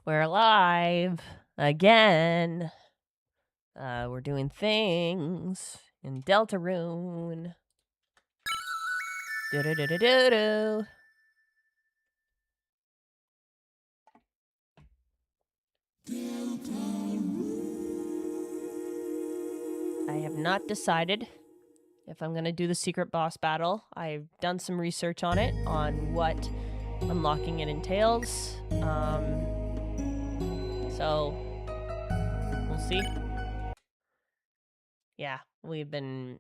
We're live again. We're doing things in Deltarune. Do-do-do-do-do-do. I have not decided if I'm going to do the secret boss battle. I've done some research on it, on what unlocking it entails. So, we'll see. Yeah, we've been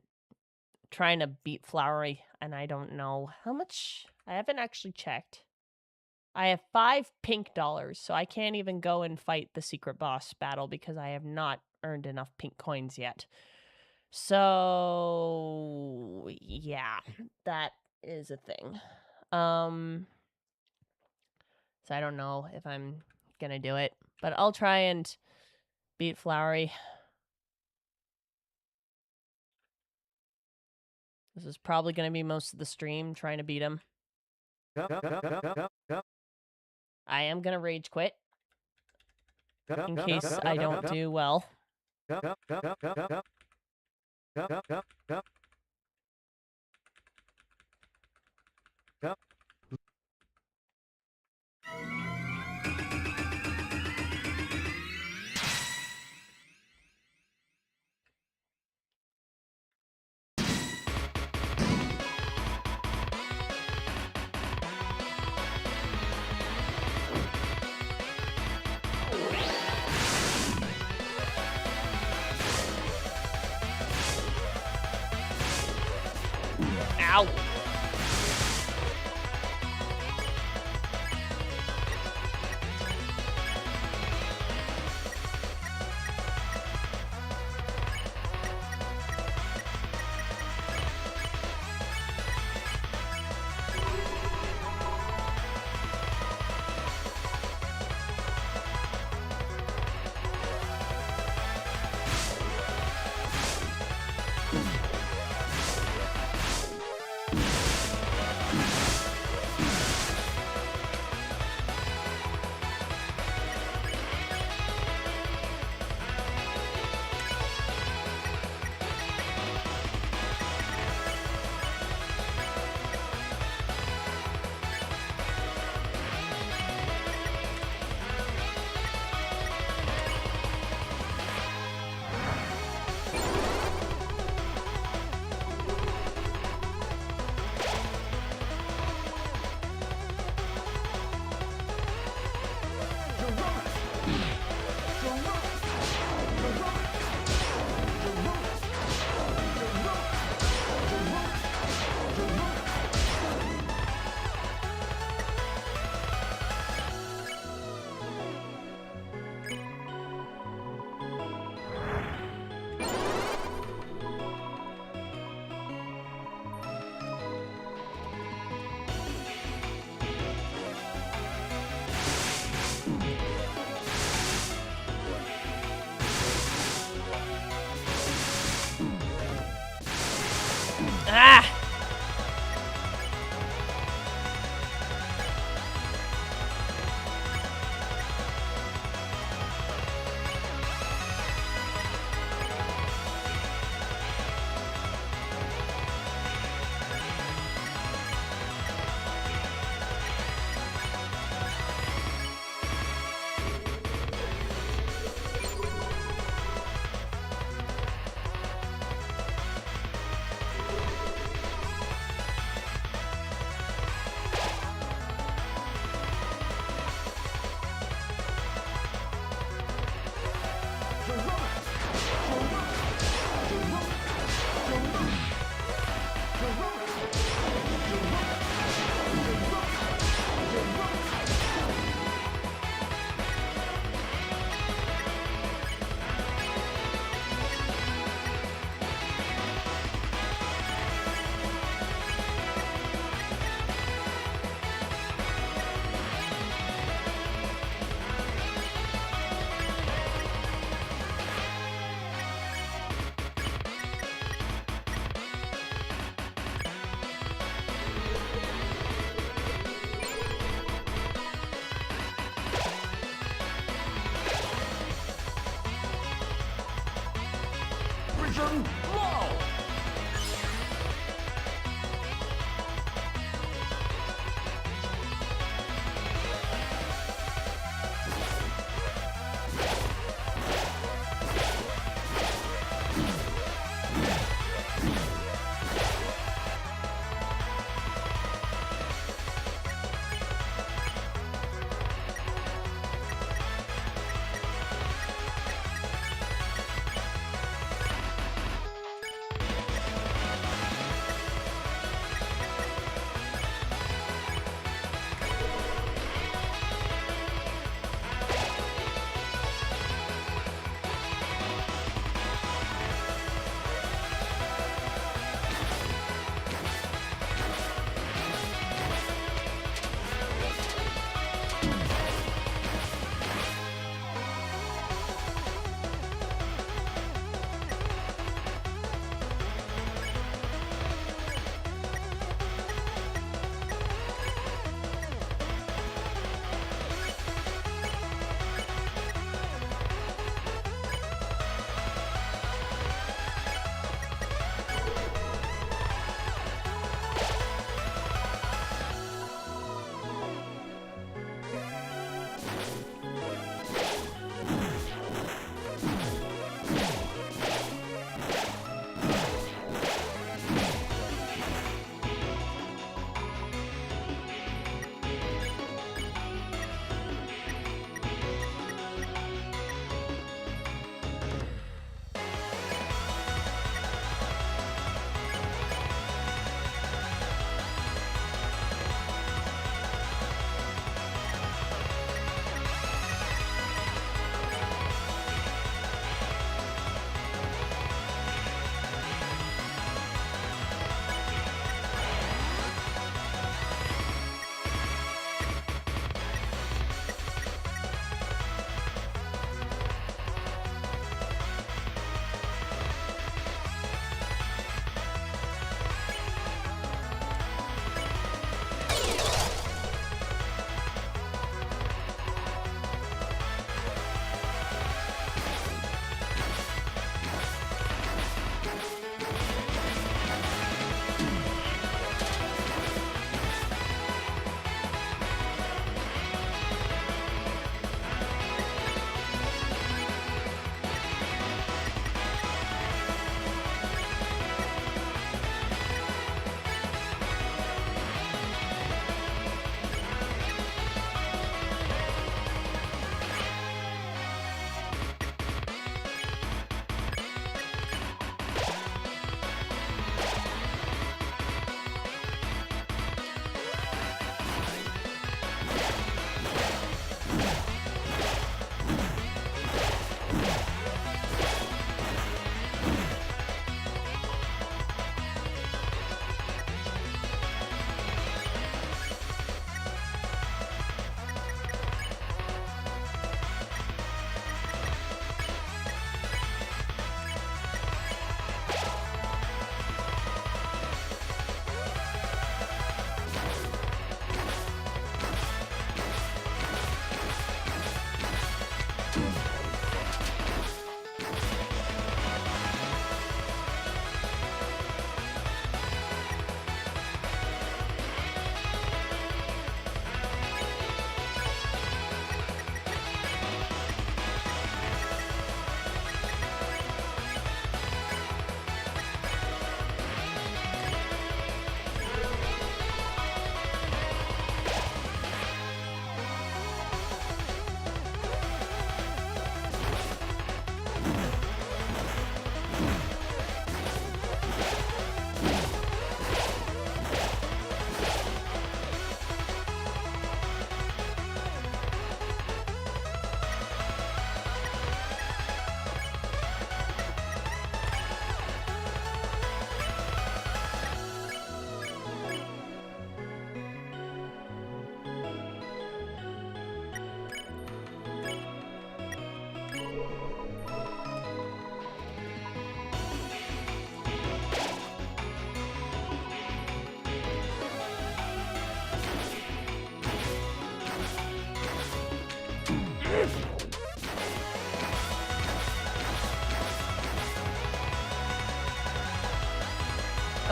trying to beat Flowery, and I don't know how much. I haven't actually checked. I have 5 pink dollars, so I can't even go and fight the secret boss battle because I have not earned enough pink coins yet. So, yeah, that is a thing. So I don't know if I'm gonna do it, but I'll try and beat Flowery. This is probably gonna be most of the stream, trying to beat him. I am gonna rage quit in case I don't do well. Ow! Ah! Turn low!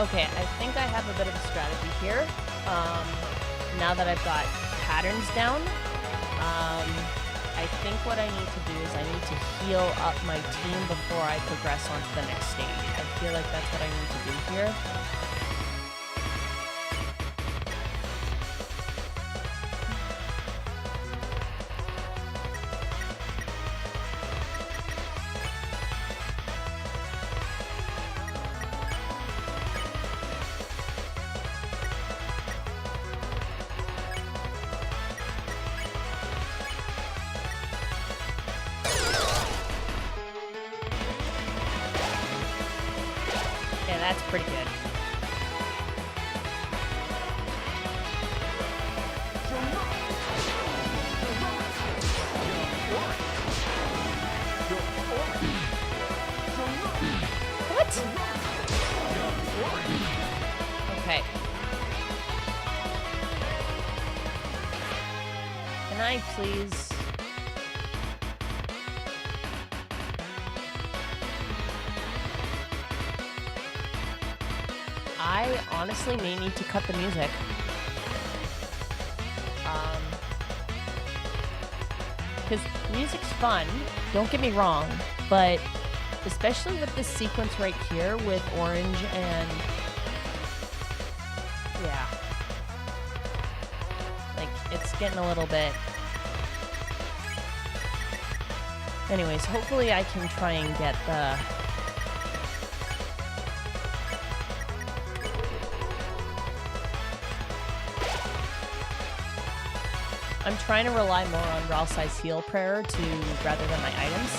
Okay, I think I have a bit of a strategy here. Now that I've got patterns down, I think what I need to do is I need to heal up my team before I progress on to the next stage. I feel like that's what I need to do here. Yeah, that's pretty good. What? Okay. Can I please... I honestly may need to cut the music. Because music's fun, don't get me wrong, but especially with this sequence right here with Orange and... yeah. Like, it's getting a little bit... Anyways, hopefully I can try and get the... I'm trying to rely more on Ralsai's heal prayer rather than my items.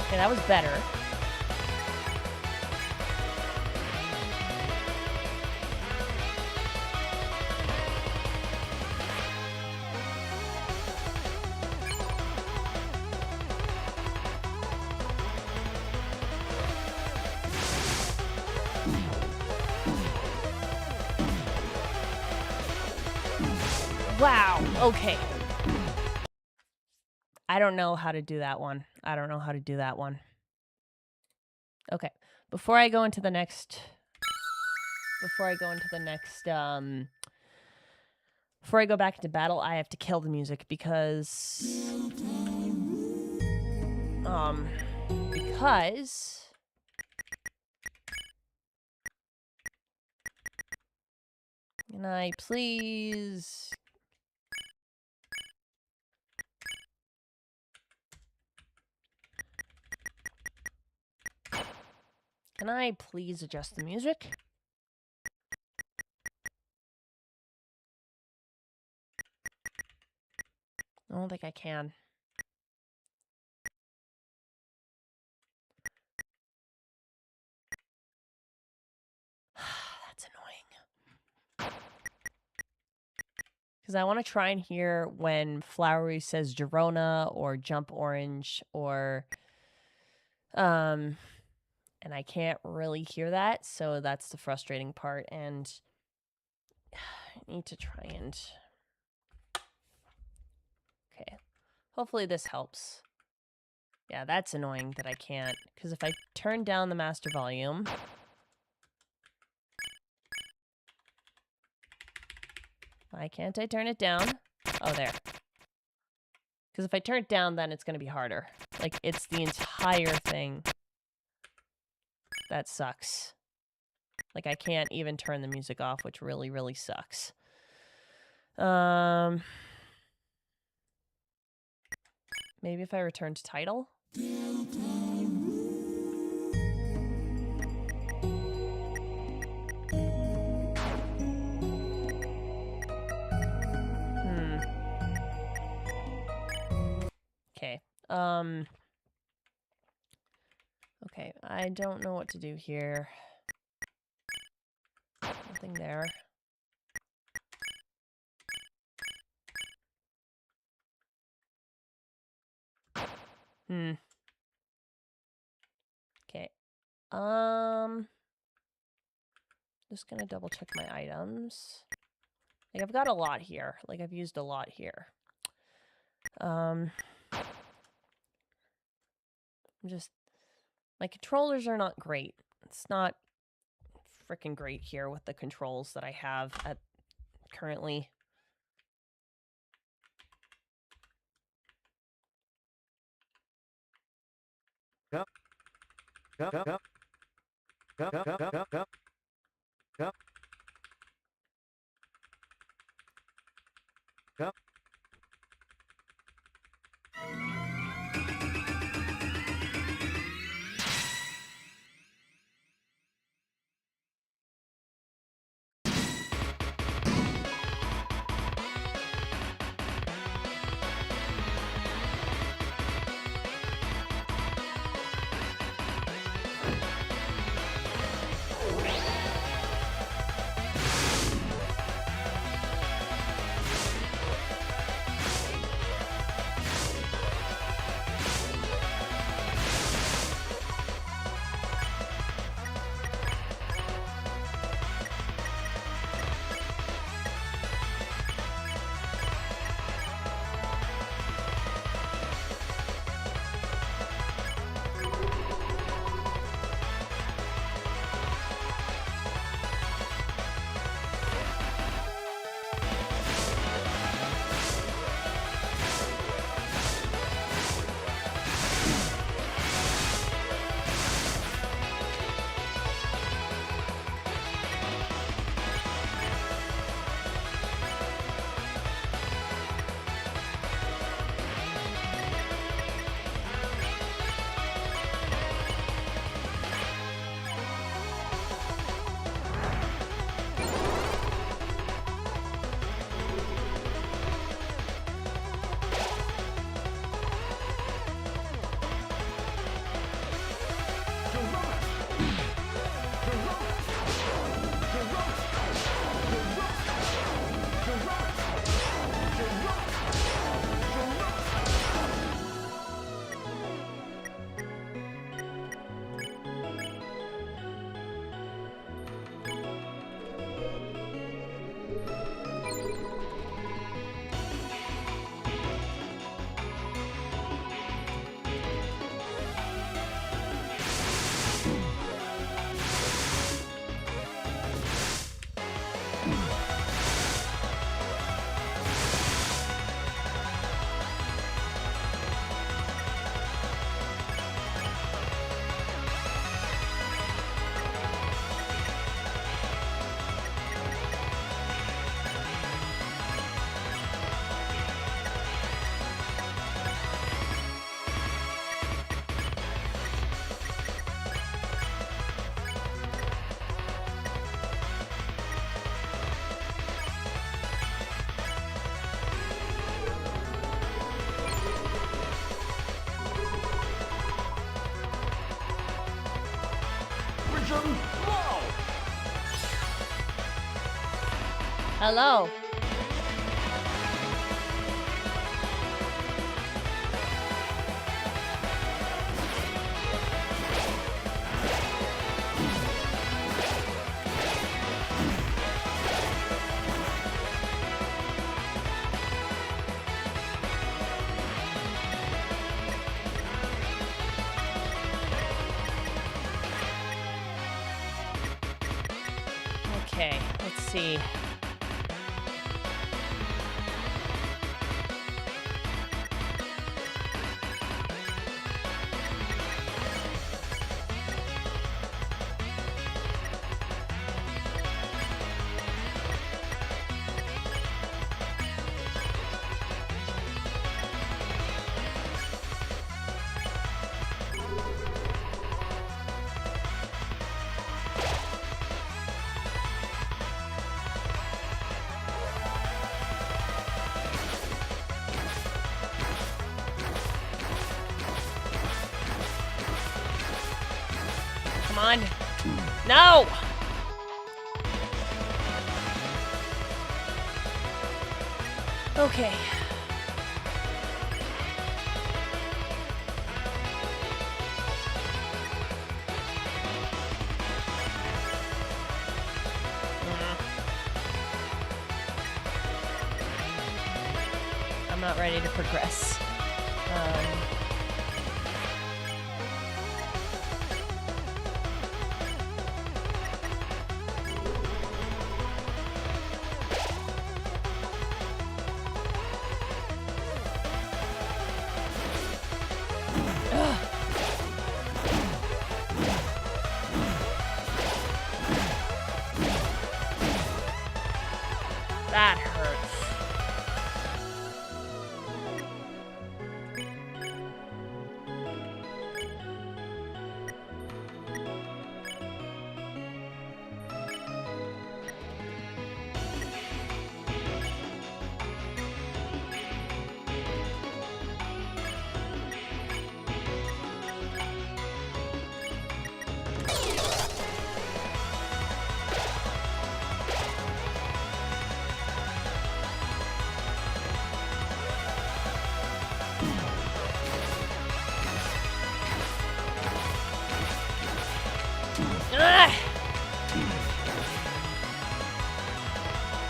Okay, that was better. Wow, okay. I don't know how to do that one. Okay, before I go into the next... Before I go back into battle, I have to kill the music because... Can I please... Can I please adjust the music? I don't think I can. That's annoying. Because I want to try and hear when Flowery says Girona or Jump Orange or... And I can't really hear that, so that's the frustrating part, and I need to try and... Okay. Hopefully this helps. Yeah, that's annoying that I can't, because if I turn down the master volume... Why can't I turn it down? Oh, there. Because if I turn it down, then it's going to be harder. Like, it's the entire thing that sucks. Like, I can't even turn the music off, which really, really sucks. Maybe if I return to title? Okay. Okay, I don't know what to do here. Nothing there. Okay. Just gonna double check my items. Like, I've got a lot here. Like, I've used a lot here. I'm just... My controllers are not great. It's not freaking great here with the controls that I have at currently. Hello. Okay, let's see. Come on. No! Okay. not ready to progress. That hurts.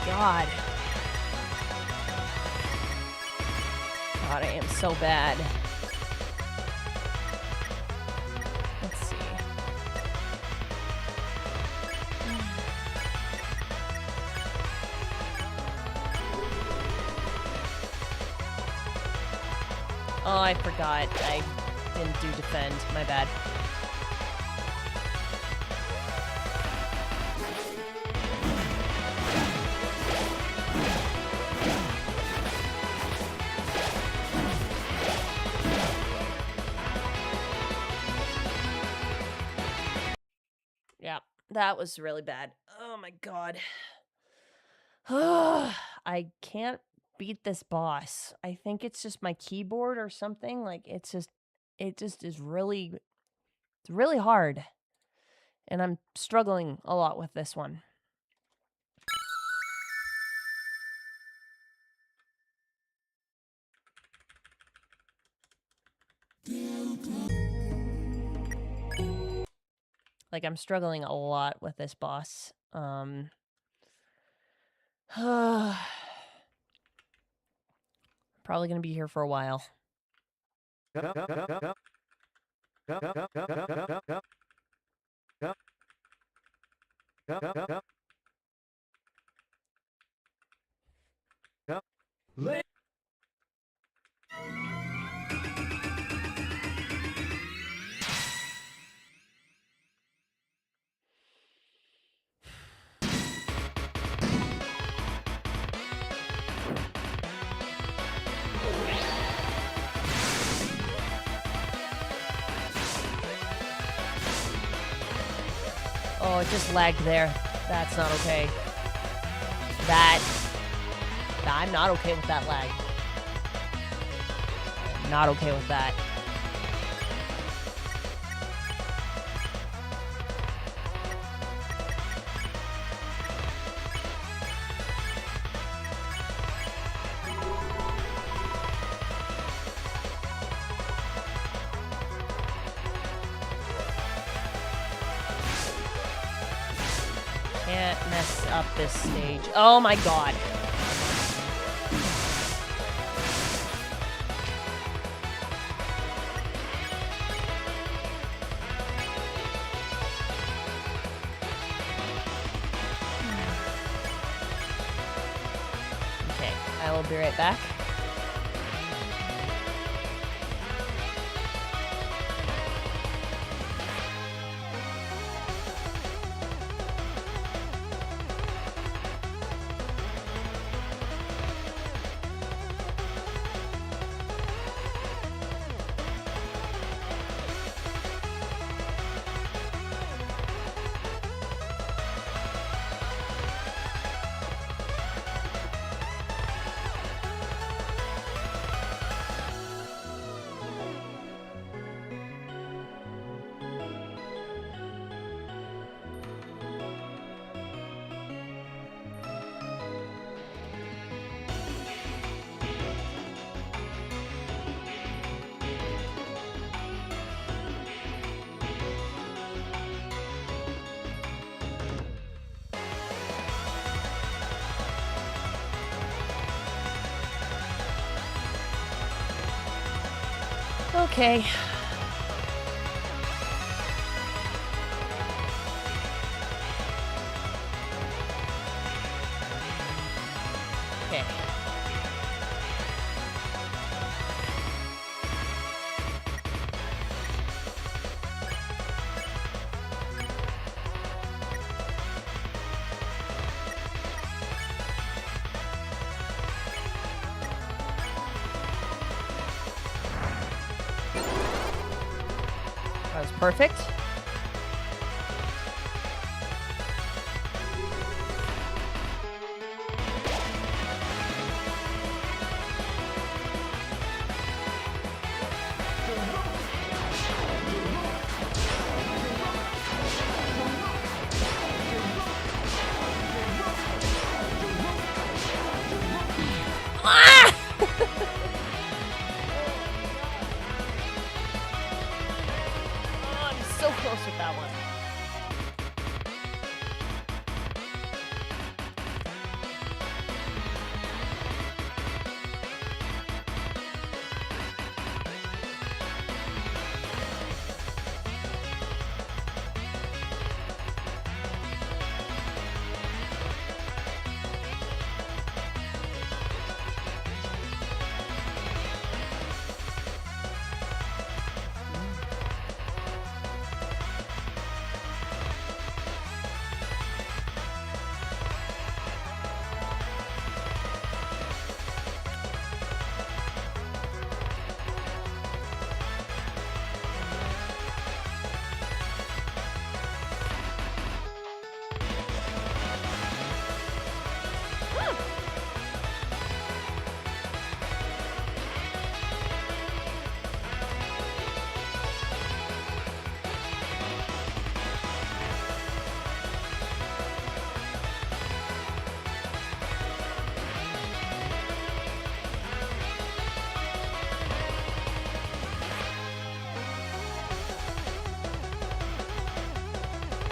God. God, I am so bad. Let's see. Oh, I forgot. I didn't do defend. My bad. Yeah, that was really bad. Oh my god. I can't beat this boss. I think it's just my keyboard or something. Like it just is really it's really hard. And I'm struggling a lot with this one. Like I'm struggling a lot with this boss. Probably gonna be here for a while. Oh, it just lagged there. That's not okay. I'm not okay with that lag. I'm not okay with that. Can't mess up this stage. Oh my god. Okay, I will be right back. Okay. Okay. That was perfect. Ah! Oh, I'm so close with that one.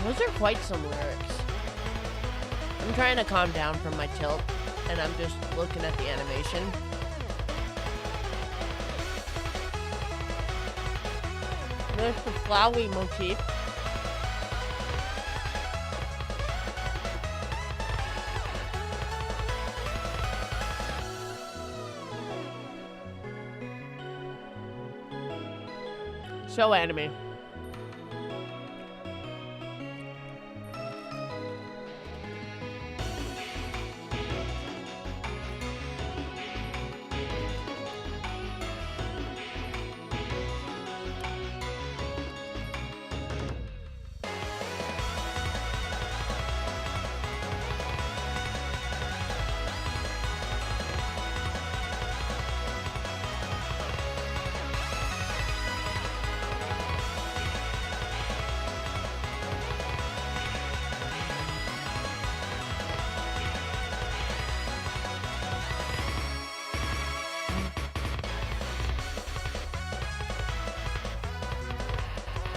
Those are quite some lyrics. I'm trying to calm down from my tilt, and I'm just looking at the animation. There's the flowery motif. So anime.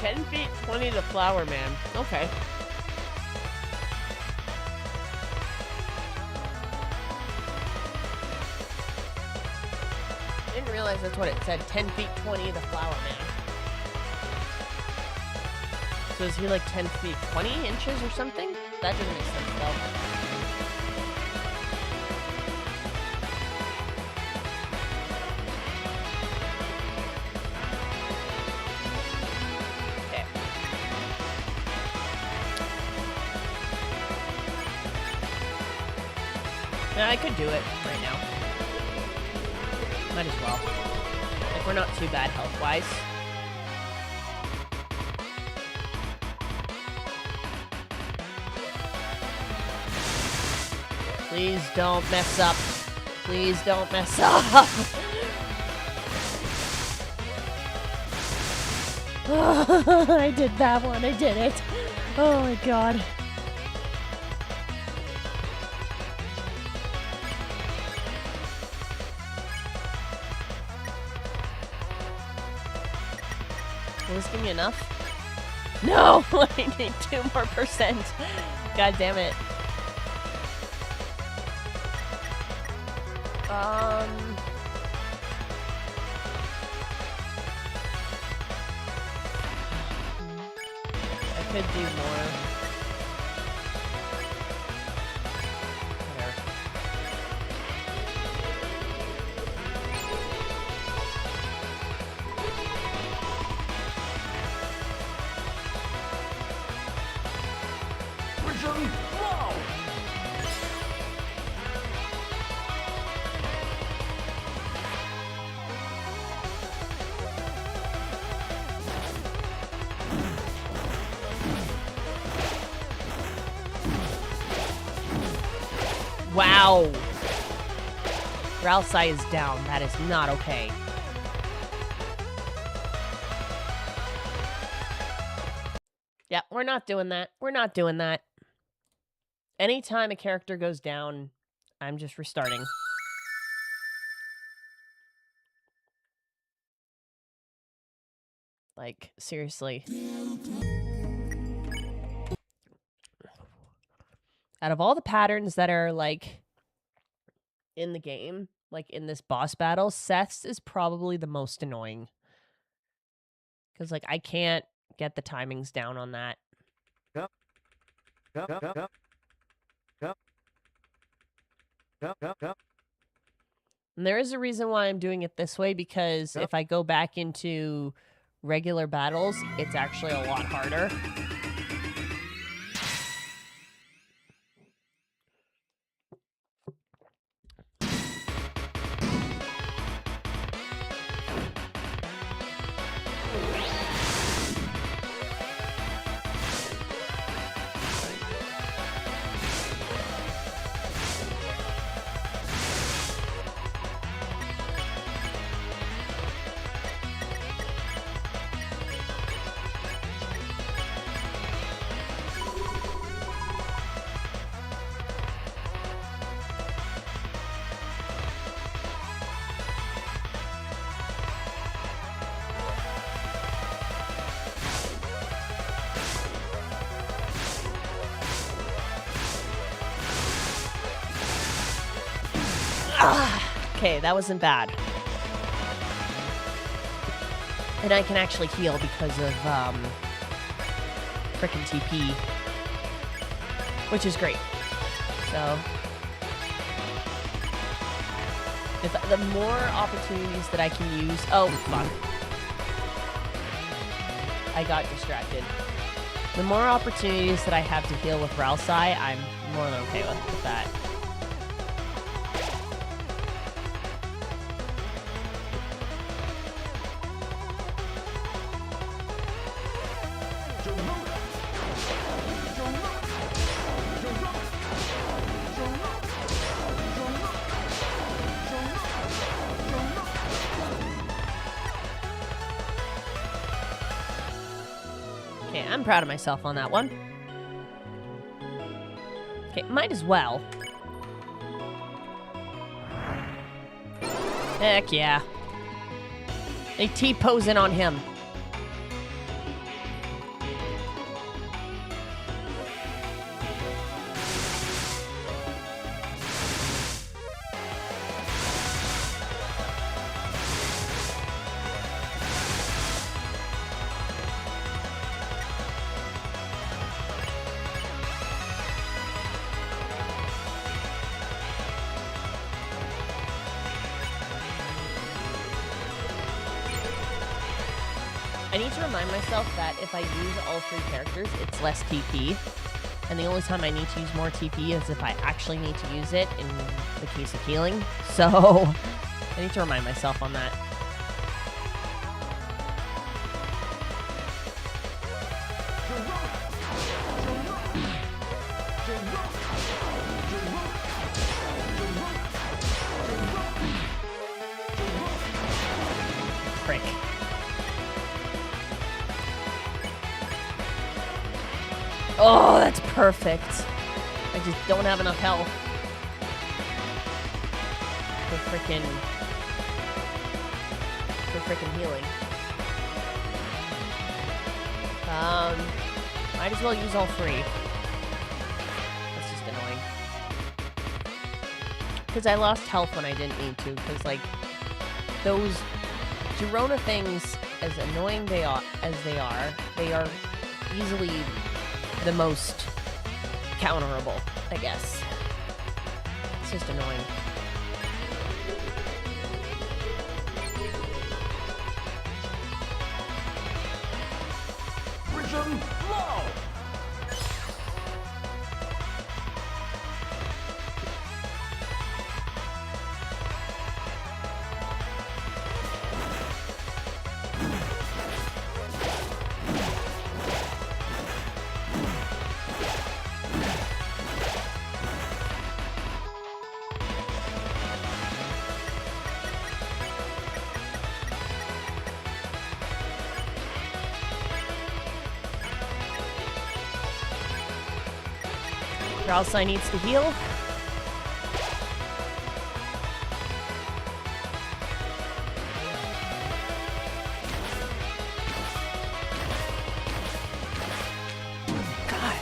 $10 feet 20 the flower man. Okay. Didn't realize that's what it said. 10 feet 20 the flower man. So is he like 10 feet 20 inches or something? That doesn't make sense though. Yeah, I could do it right now. Might as well. Like, we're not too bad health-wise. Please don't mess up. Please don't mess up. I did that one. I did it. Oh my god. Will this give me enough? No! I need 2 more %. God damn it. could do more. Wow. Ralsei is down. That is not okay. Yeah, we're not doing that. We're not doing that. Anytime a character goes down, I'm just restarting. Like, seriously. Out of all the patterns that are, like, in the game, like, in this boss battle, Seth's is probably the most annoying. Because, like, I can't get the timings down on that. Yep. And there is a reason why I'm doing it this way, because if I go back into regular battles, it's actually a lot harder. Okay, that wasn't bad. And I can actually heal because of frickin' TP, which is great. So, if the more opportunities that I can use, oh fuck, I got distracted. The more opportunities that I have to heal with Ralsei, I'm more than okay with that. I'm proud of myself on that one. Okay, might as well. Heck yeah. They T-posing on him. I need to remind myself that if I use all three characters, it's less TP. And the only time I need to use more TP is if I actually need to use it in the case of healing. So, I need to remind myself on that. Frick. Oh, that's perfect. I just don't have enough health for frickin' healing. Might as well use all three. That's just annoying. Because I lost health when I didn't need to. Because, like, those Girona things, as annoying as they are easily the most counterable, I guess. It's just annoying. Prism low. Ralsei needs to heal. God.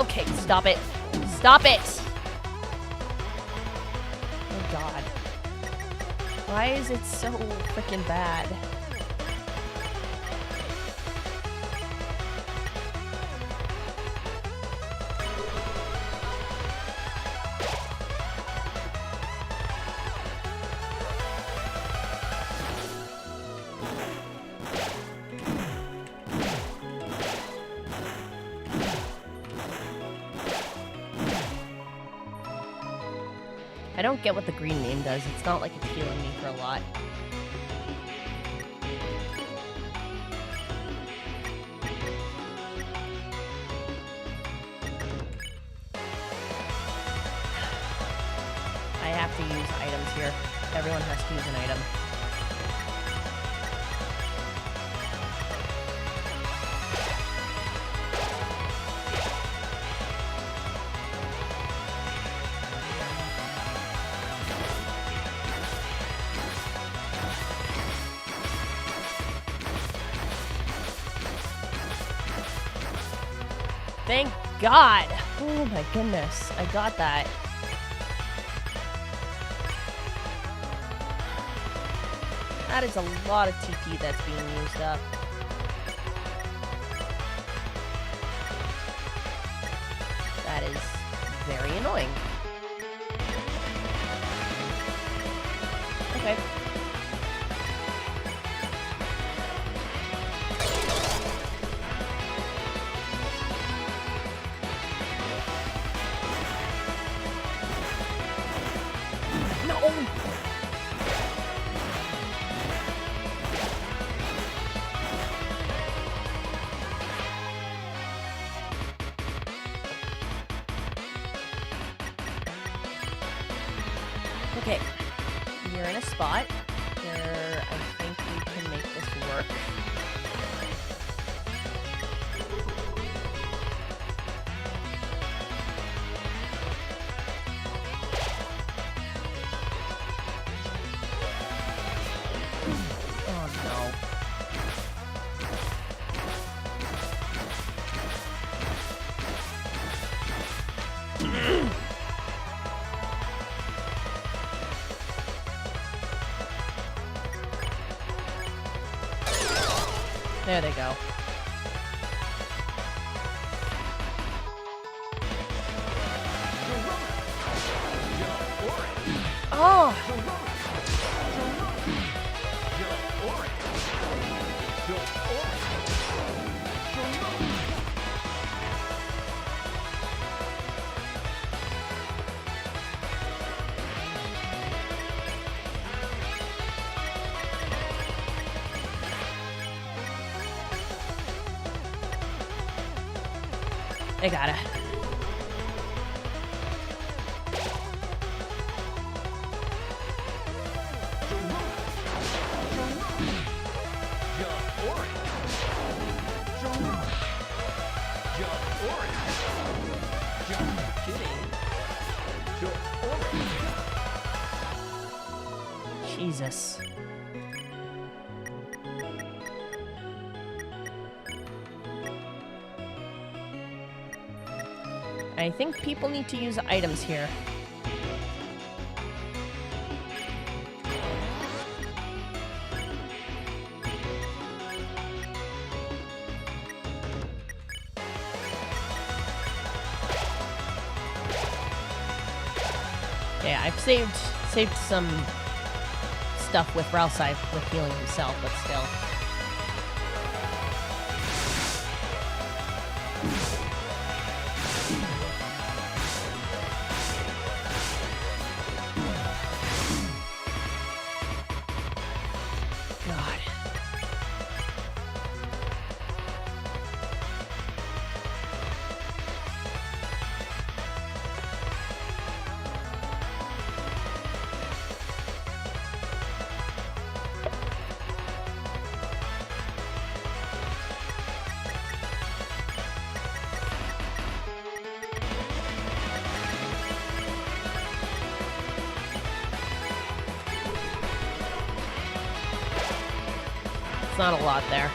Okay, stop it. Stop it! Oh God. Why is it so freaking bad? I don't get what the green name does. It's not like it's healing me for a lot. I have to use items here. Everyone has to use an item. Thank God! Oh my goodness, I got that. That is a lot of TP that's being used up. That is very annoying. Okay. No! Okay, you're in a spot where I think we can make this work. Oh no. There they go. Oh! I got it. Jesus. I think people need to use items here. Yeah, I've saved some stuff with Ralsei with healing himself, but still. It's not a lot there.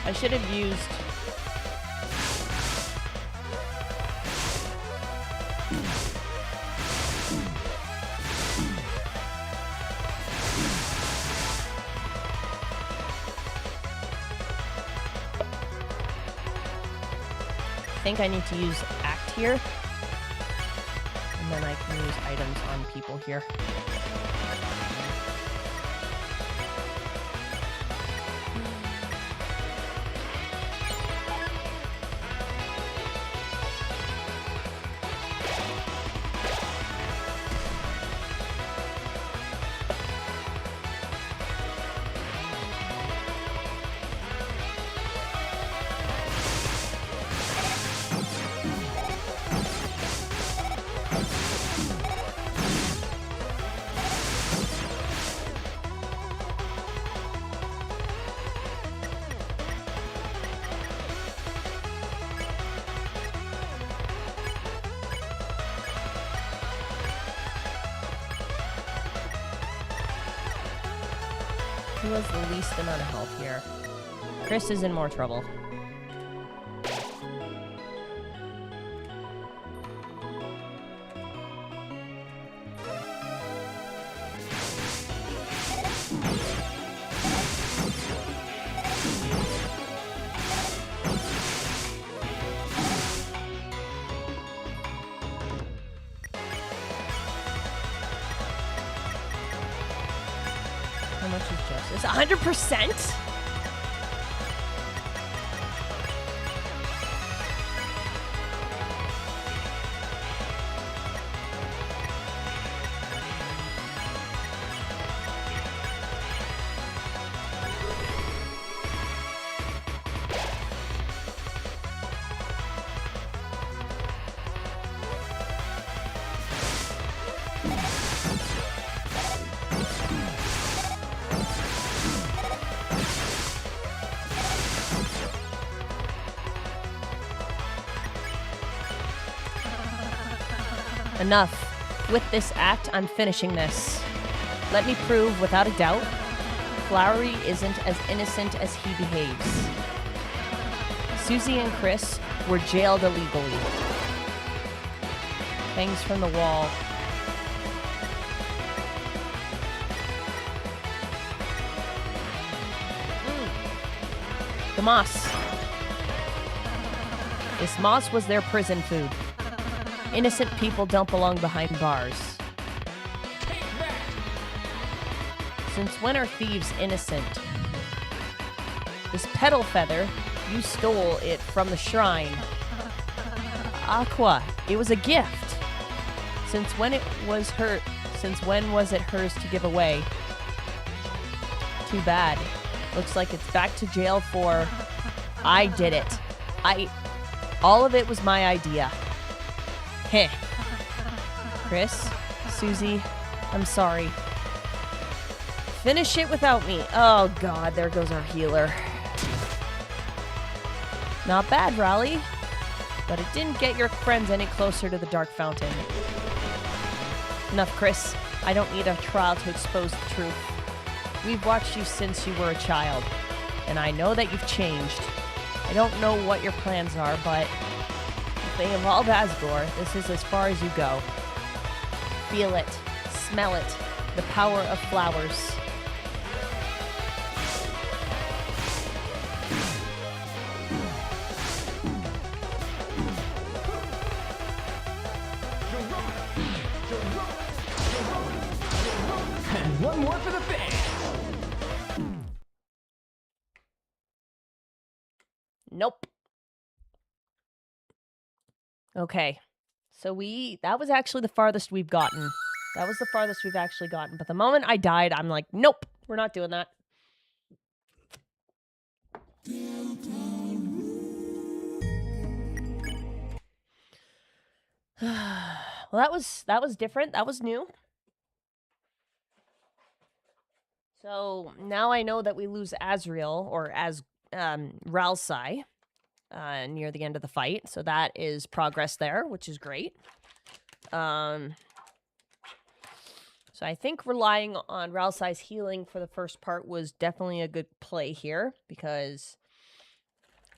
I should have used... I think I need to use Act here. And then I can use items on people here. Who has the least amount of health here? Chris is in more trouble. How much is justice? 100%? Enough. With this act, I'm finishing this. Let me prove, without a doubt, Flowery isn't as innocent as he behaves. Susie and Chris were jailed illegally. Hangs from the wall. The moss. This moss was their prison food. Innocent people don't belong behind bars. Since when are thieves innocent? This petal feather, you stole it from the shrine. Aqua, it was a gift. Since when was it hers to give away? Too bad. Looks like it's back to jail for... I did it. All of it was my idea. Heh. Chris, Susie, I'm sorry. Finish it without me. Oh god, there goes our healer. Not bad, Raleigh. But it didn't get your friends any closer to the Dark Fountain. Enough, Chris. I don't need a trial to expose the truth. We've watched you since you were a child, and I know that you've changed. I don't know what your plans are, but if they involve Asgore, this is as far as you go. Feel it. Smell it. The power of flowers. And one more for the fan. Nope. Okay. So that was actually the farthest we've gotten. That was the farthest we've actually gotten. But the moment I died, I'm like, nope, we're not doing that. Well, that was different. That was new. So now I know that we lose Azrael or Ralsei near the end of the fight. So that is progress there, which is great. So I think relying on Ralsei's healing for the first part was definitely a good play here, because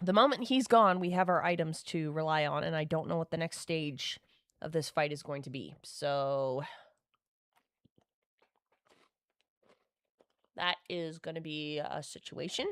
the moment he's gone, we have our items to rely on, and I don't know what the next stage of this fight is going to be. So that is going to be a situation.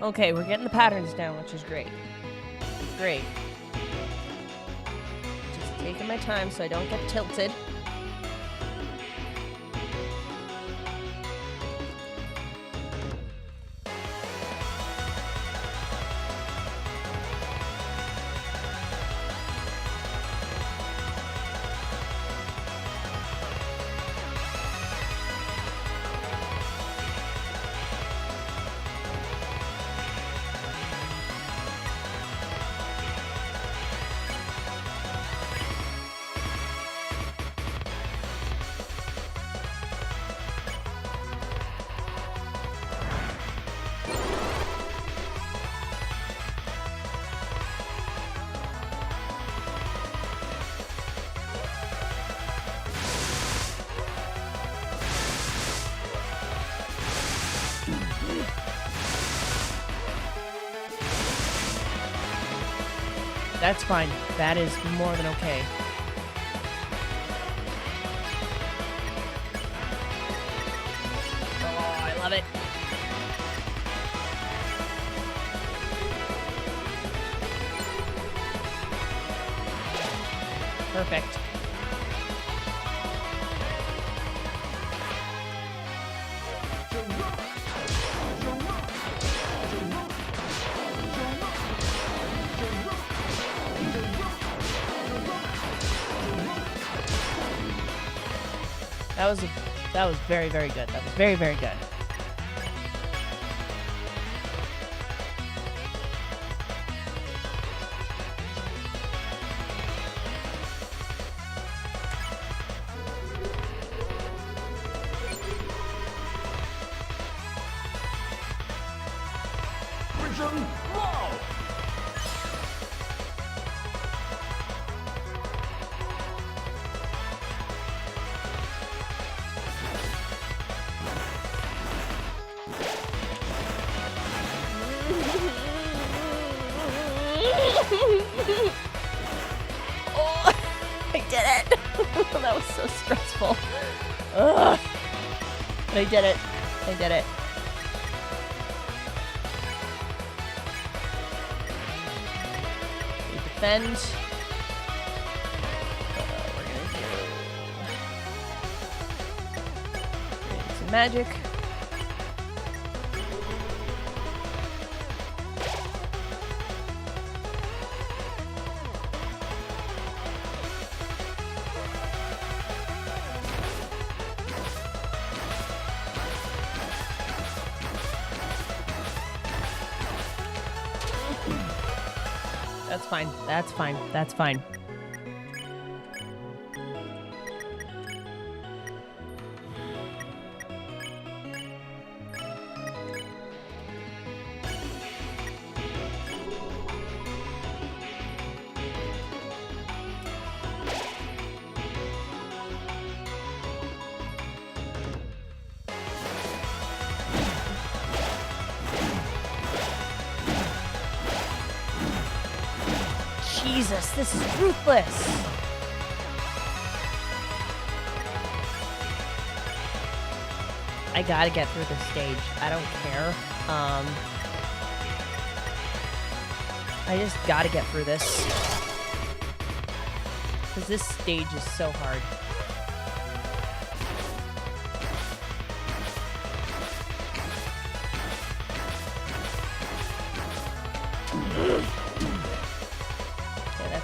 Okay, we're getting the patterns down, which is great. Great. Just taking my time so I don't get tilted. That's fine. That is more than okay. Oh, I love it. Perfect. That was very, very good. That was very, very good. Oh, I did it. That was so stressful. Ugh. But I did it. I did it. We defend. We're gonna do some magic. That's fine. That's fine. That's fine. Jesus, this is ruthless. I gotta get through this stage. I don't care. I just gotta get through this. Because this stage is so hard.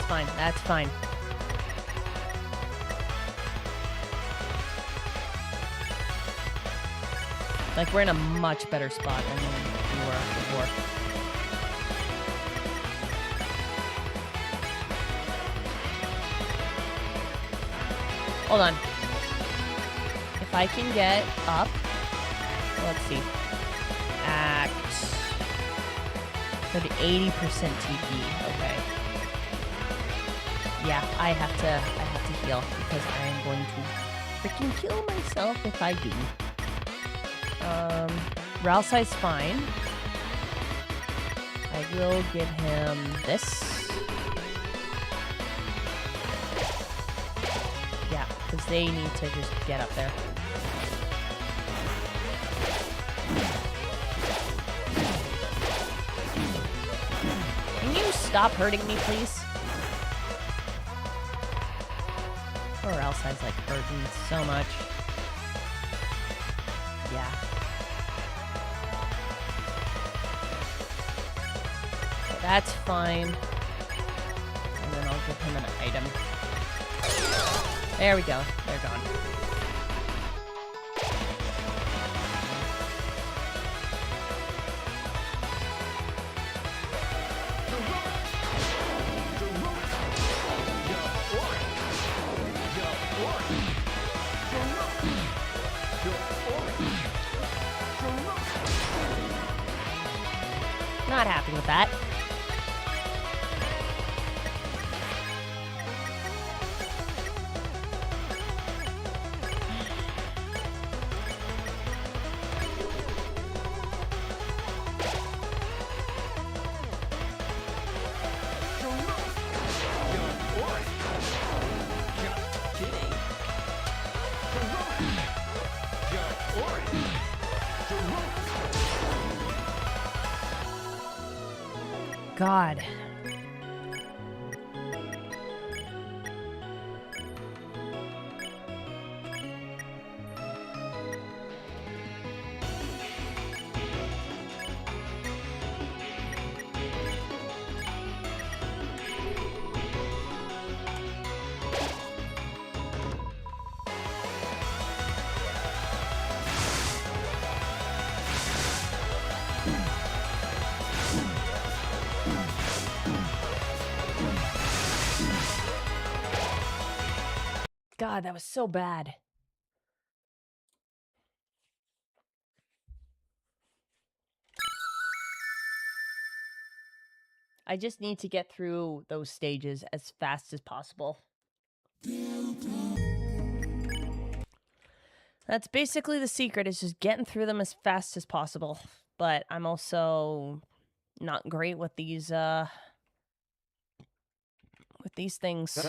Fine, that's fine. Like, we're in a much better spot than we were before. Hold on. If I can get up, let's see. Act. Go to 80% TP. Okay. Yeah, I have to heal because I am going to freaking kill myself if I do. Ralsai's fine. I will give him this. Yeah, because they need to just get up there. Can you stop hurting me, please? Or else I was like hurting so much. Yeah. Okay, that's fine. And then I'll give him an item. There we go. They're gone. Not happy with that. God. God, that was so bad. I just need to get through those stages as fast as possible. That's basically the secret, is just getting through them as fast as possible. But I'm also not great with these things.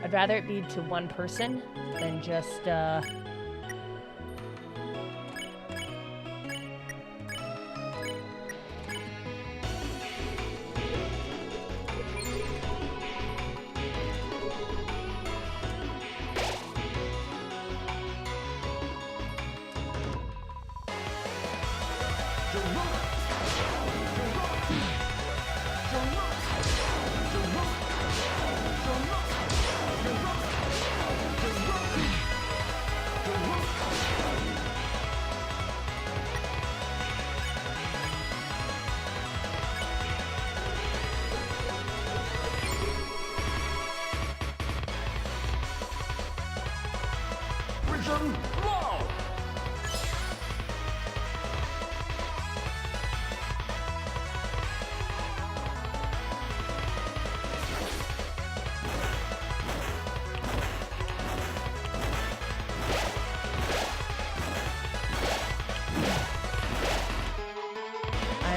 I'd rather it be to one person than just,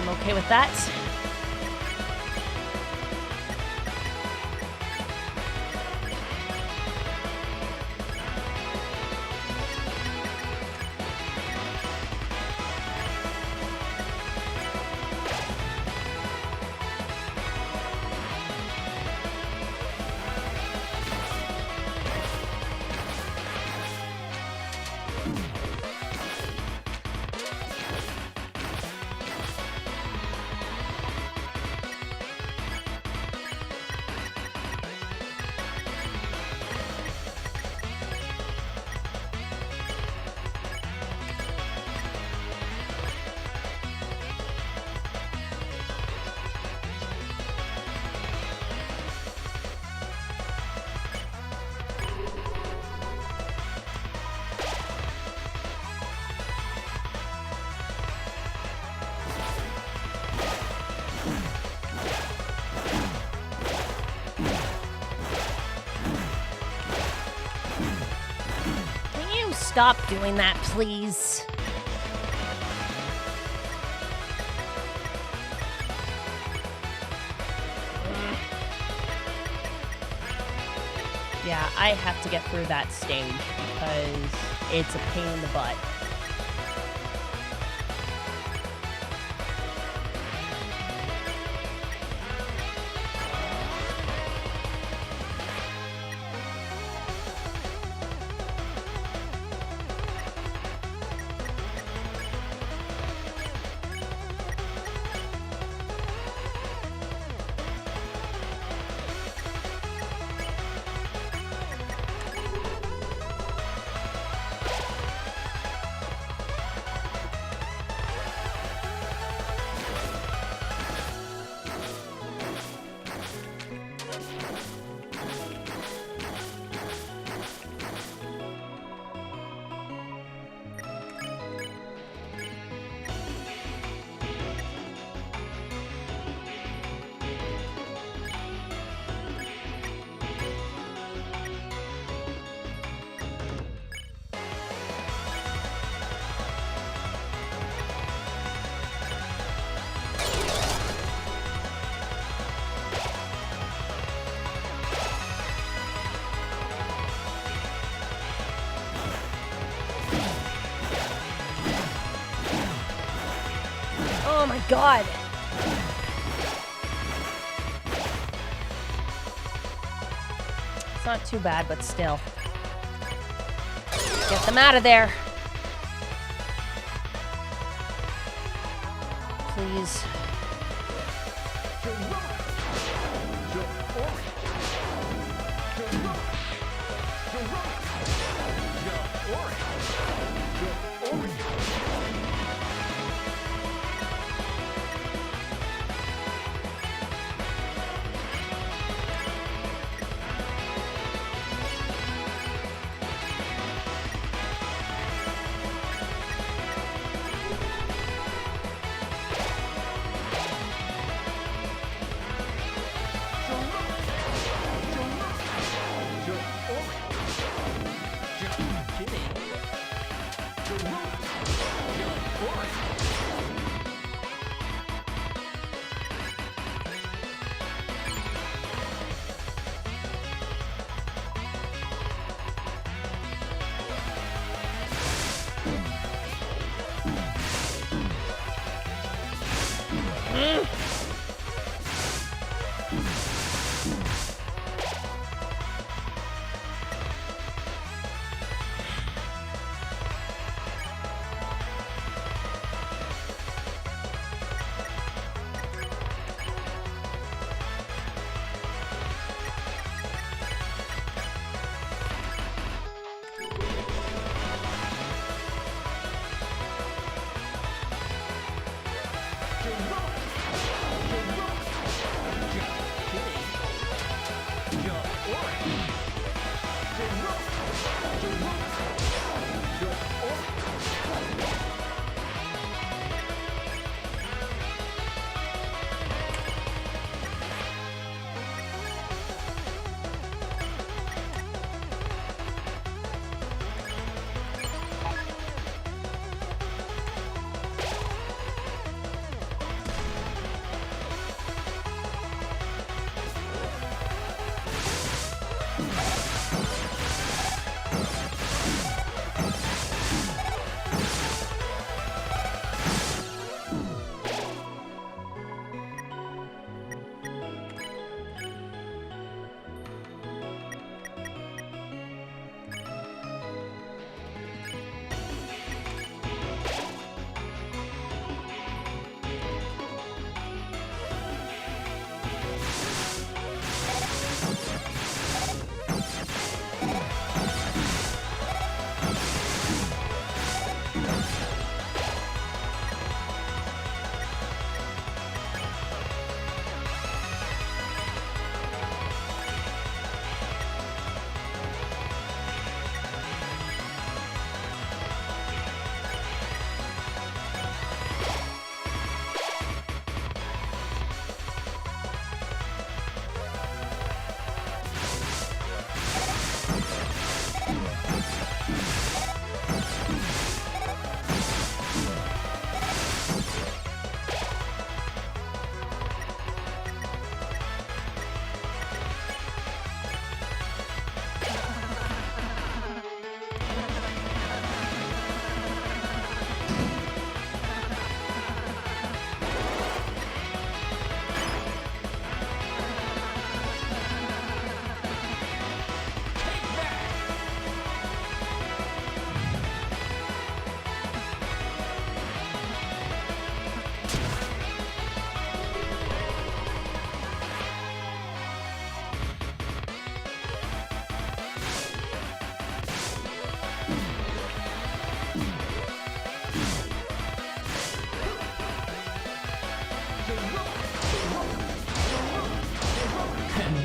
I'm okay with that. stop doing that, please? Yeah, I have to get through that stage because it's a pain in the butt. Oh my god. It's not too bad, but still. Get them out of there. Please.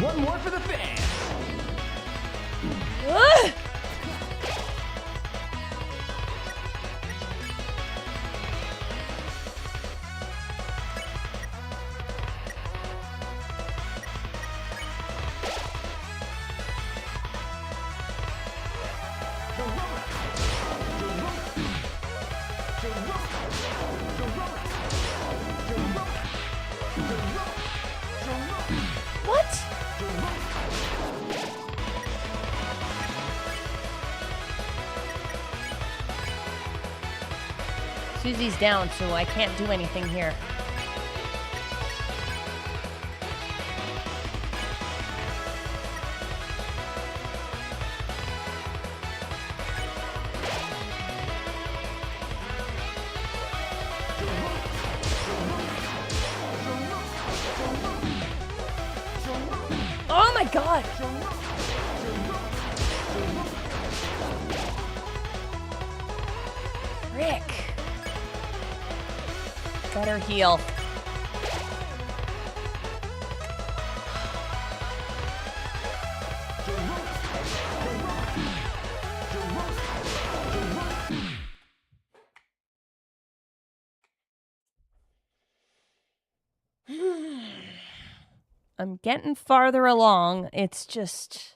one more for the fans. Ugh! What? Susie's down, so I can't do anything here. Oh my god! Rick. Better heal. I'm getting farther along. It's just...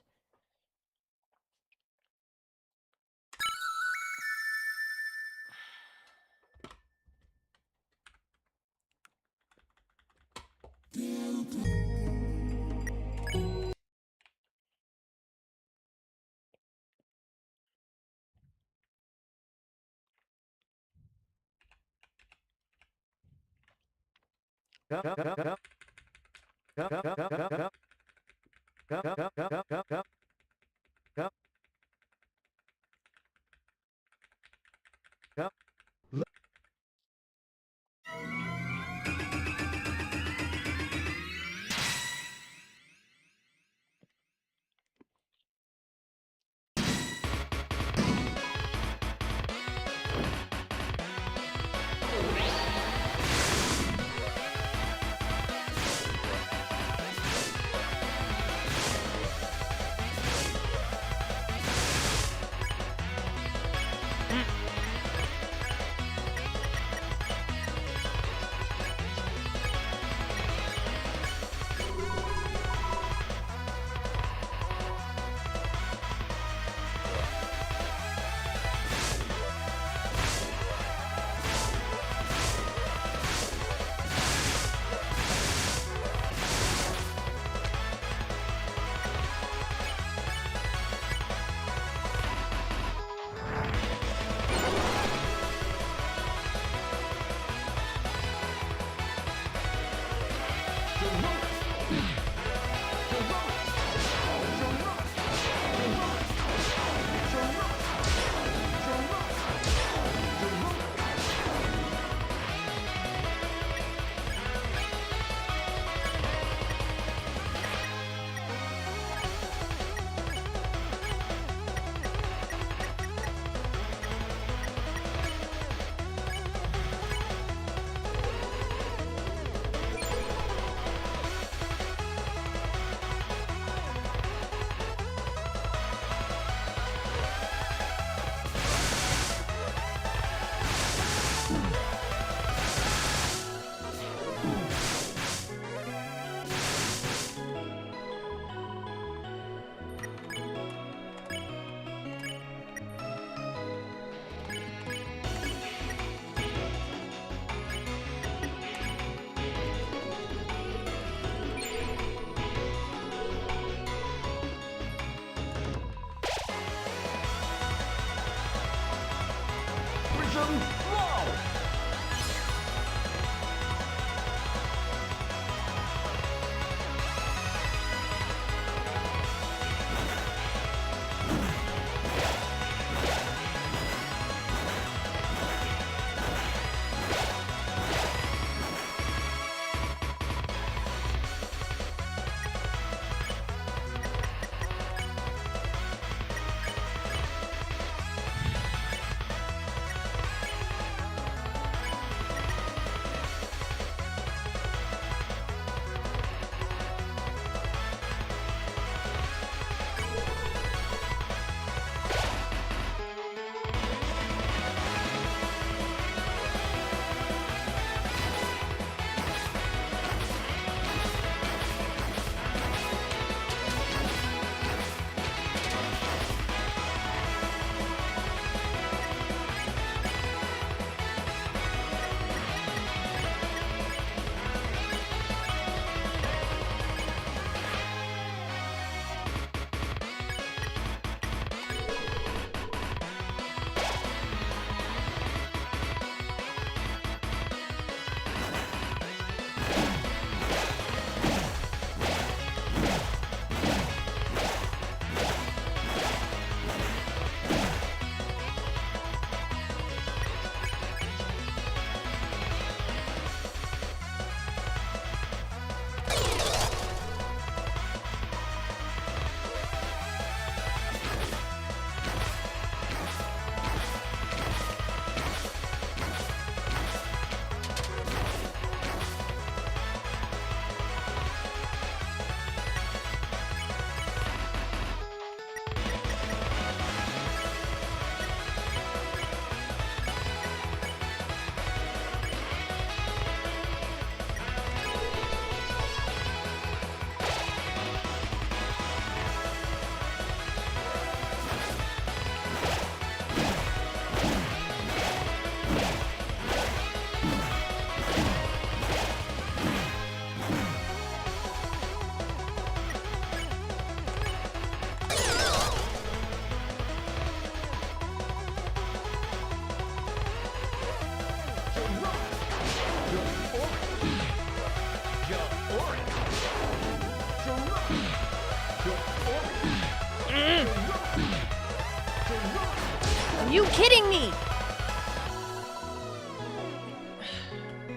Are you kidding me?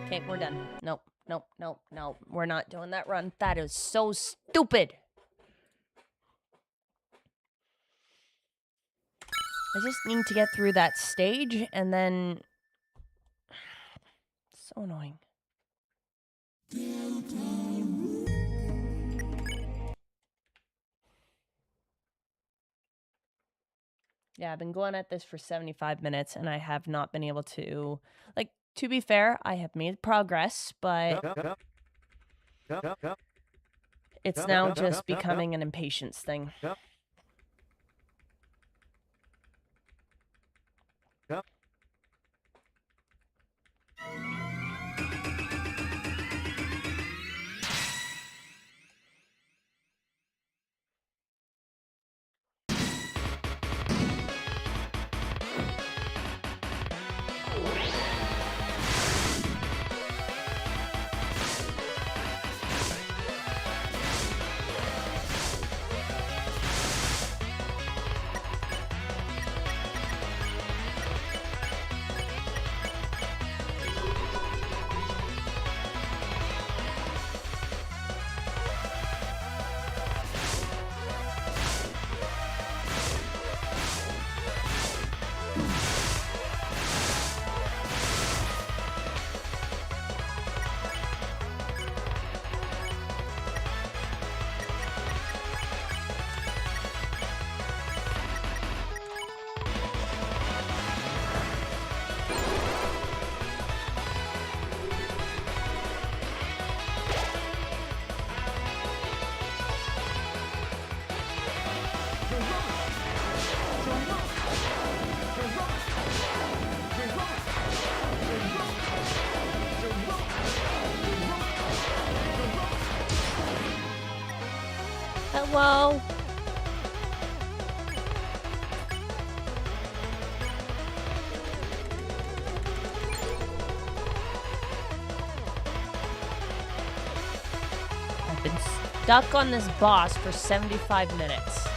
Okay, we're done. Nope, nope, nope, nope. We're not doing that run. That is so stupid. I just need to get through that stage and then... So annoying. Yeah, I've been going at this for 75 minutes and I have not been able to... Like, to be fair, I have made progress, but... It's now just becoming an impatience thing. Hello? I've been stuck on this boss for 75 minutes.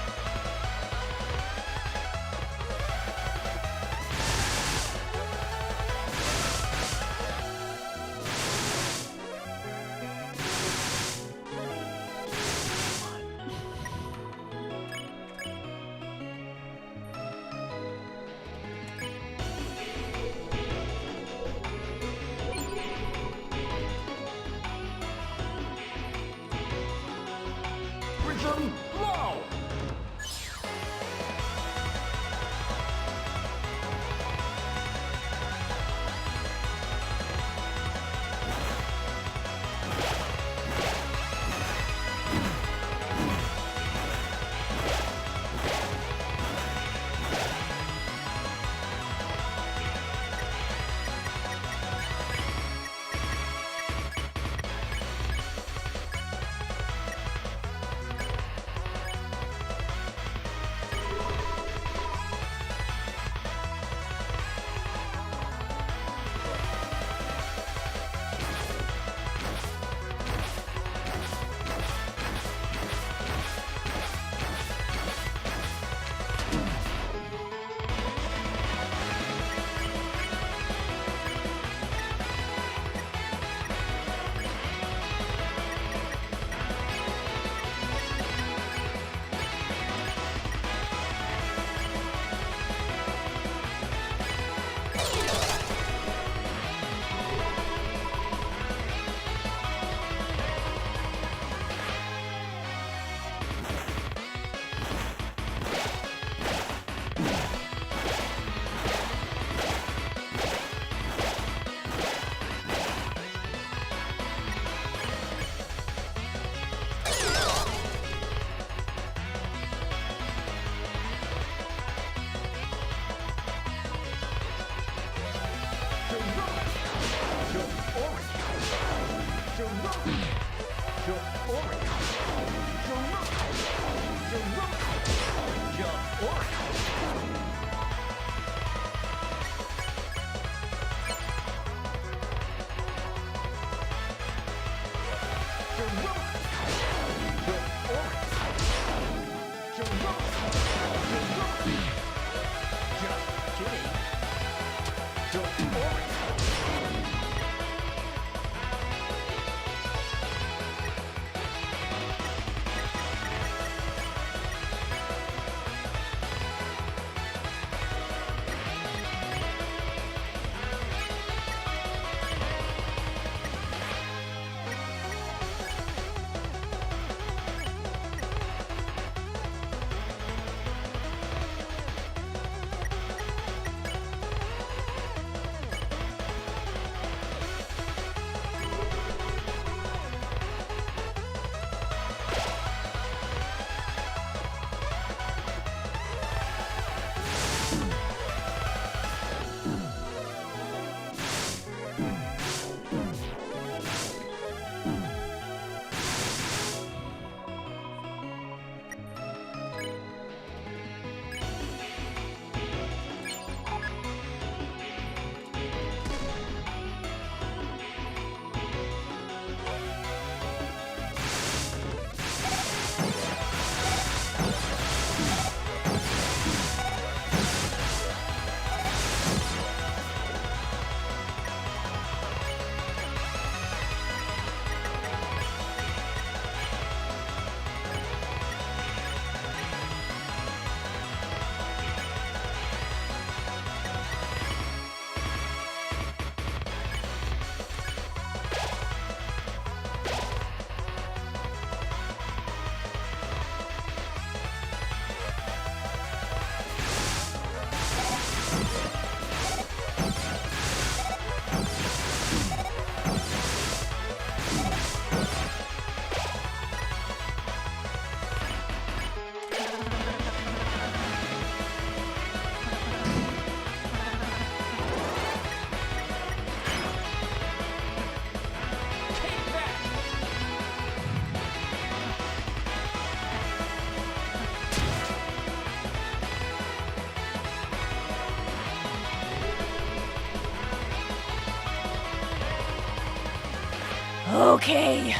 Okay.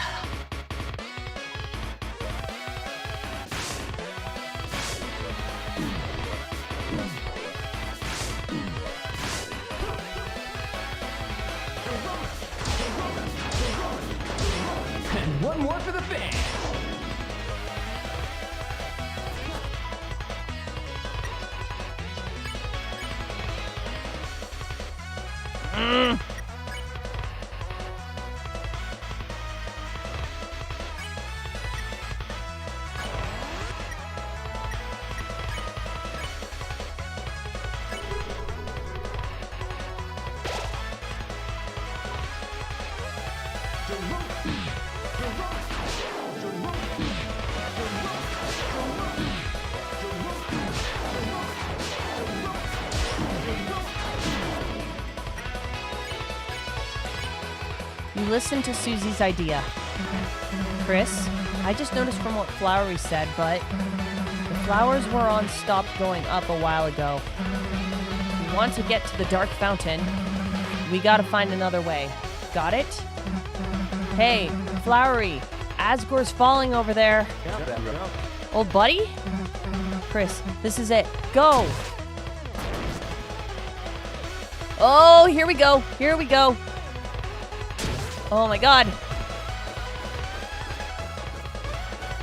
And one more for the fans. You listened to Susie's idea. Chris, I just noticed from what Flowery said, but the flowers were on stopped going up a while ago. If we want to get to the Dark Fountain, we gotta find another way. Got it? Hey, Flowery, Asgore's falling over there. Old buddy? Chris, this is it. Go! Oh, here we go. Here we go. Oh my god.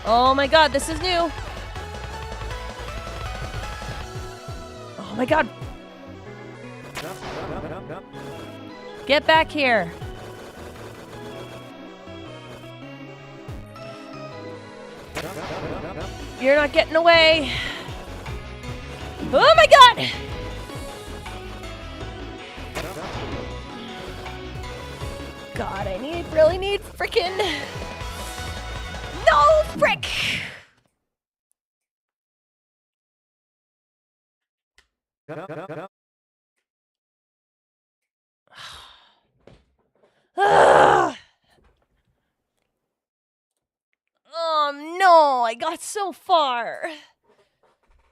Oh my god, this is new. Oh my god. Get back here. You're not getting away. Oh my god. God, I really need frickin' no frick. I got so far.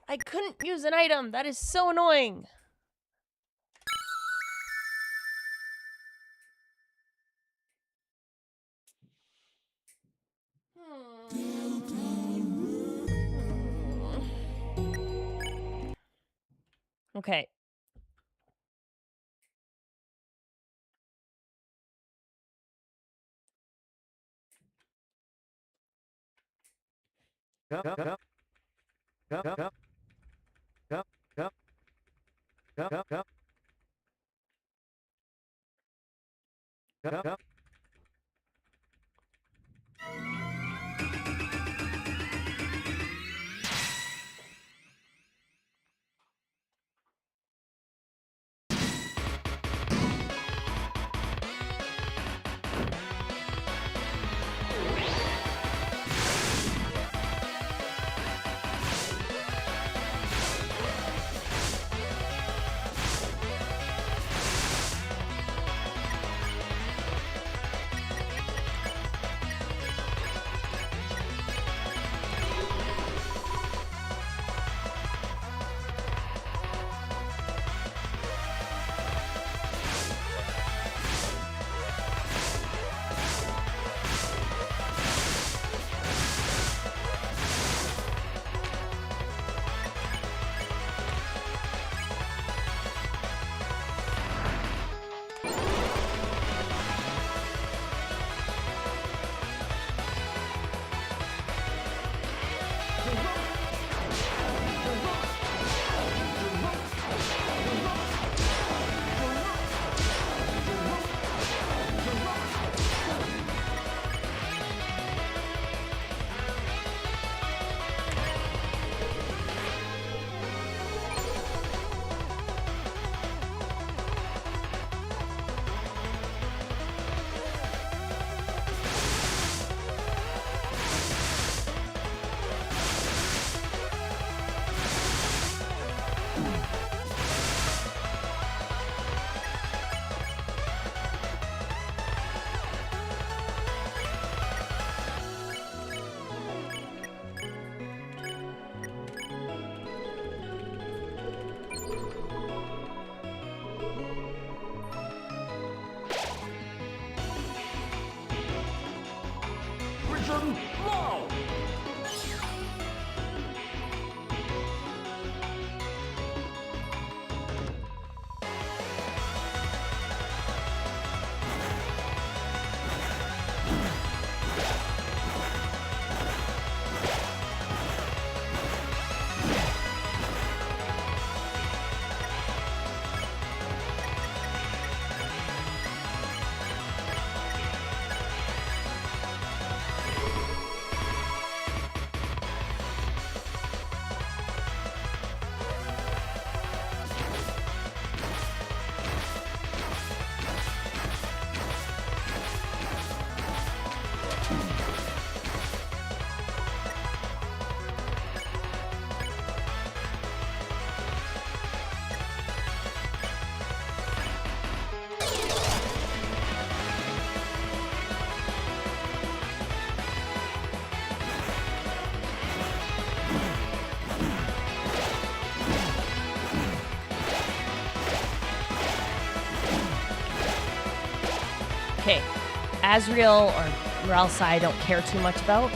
I couldn't use an item. That is so annoying. Okay. Prism low. Okay. Azrael or Ralsa I don't care too much about.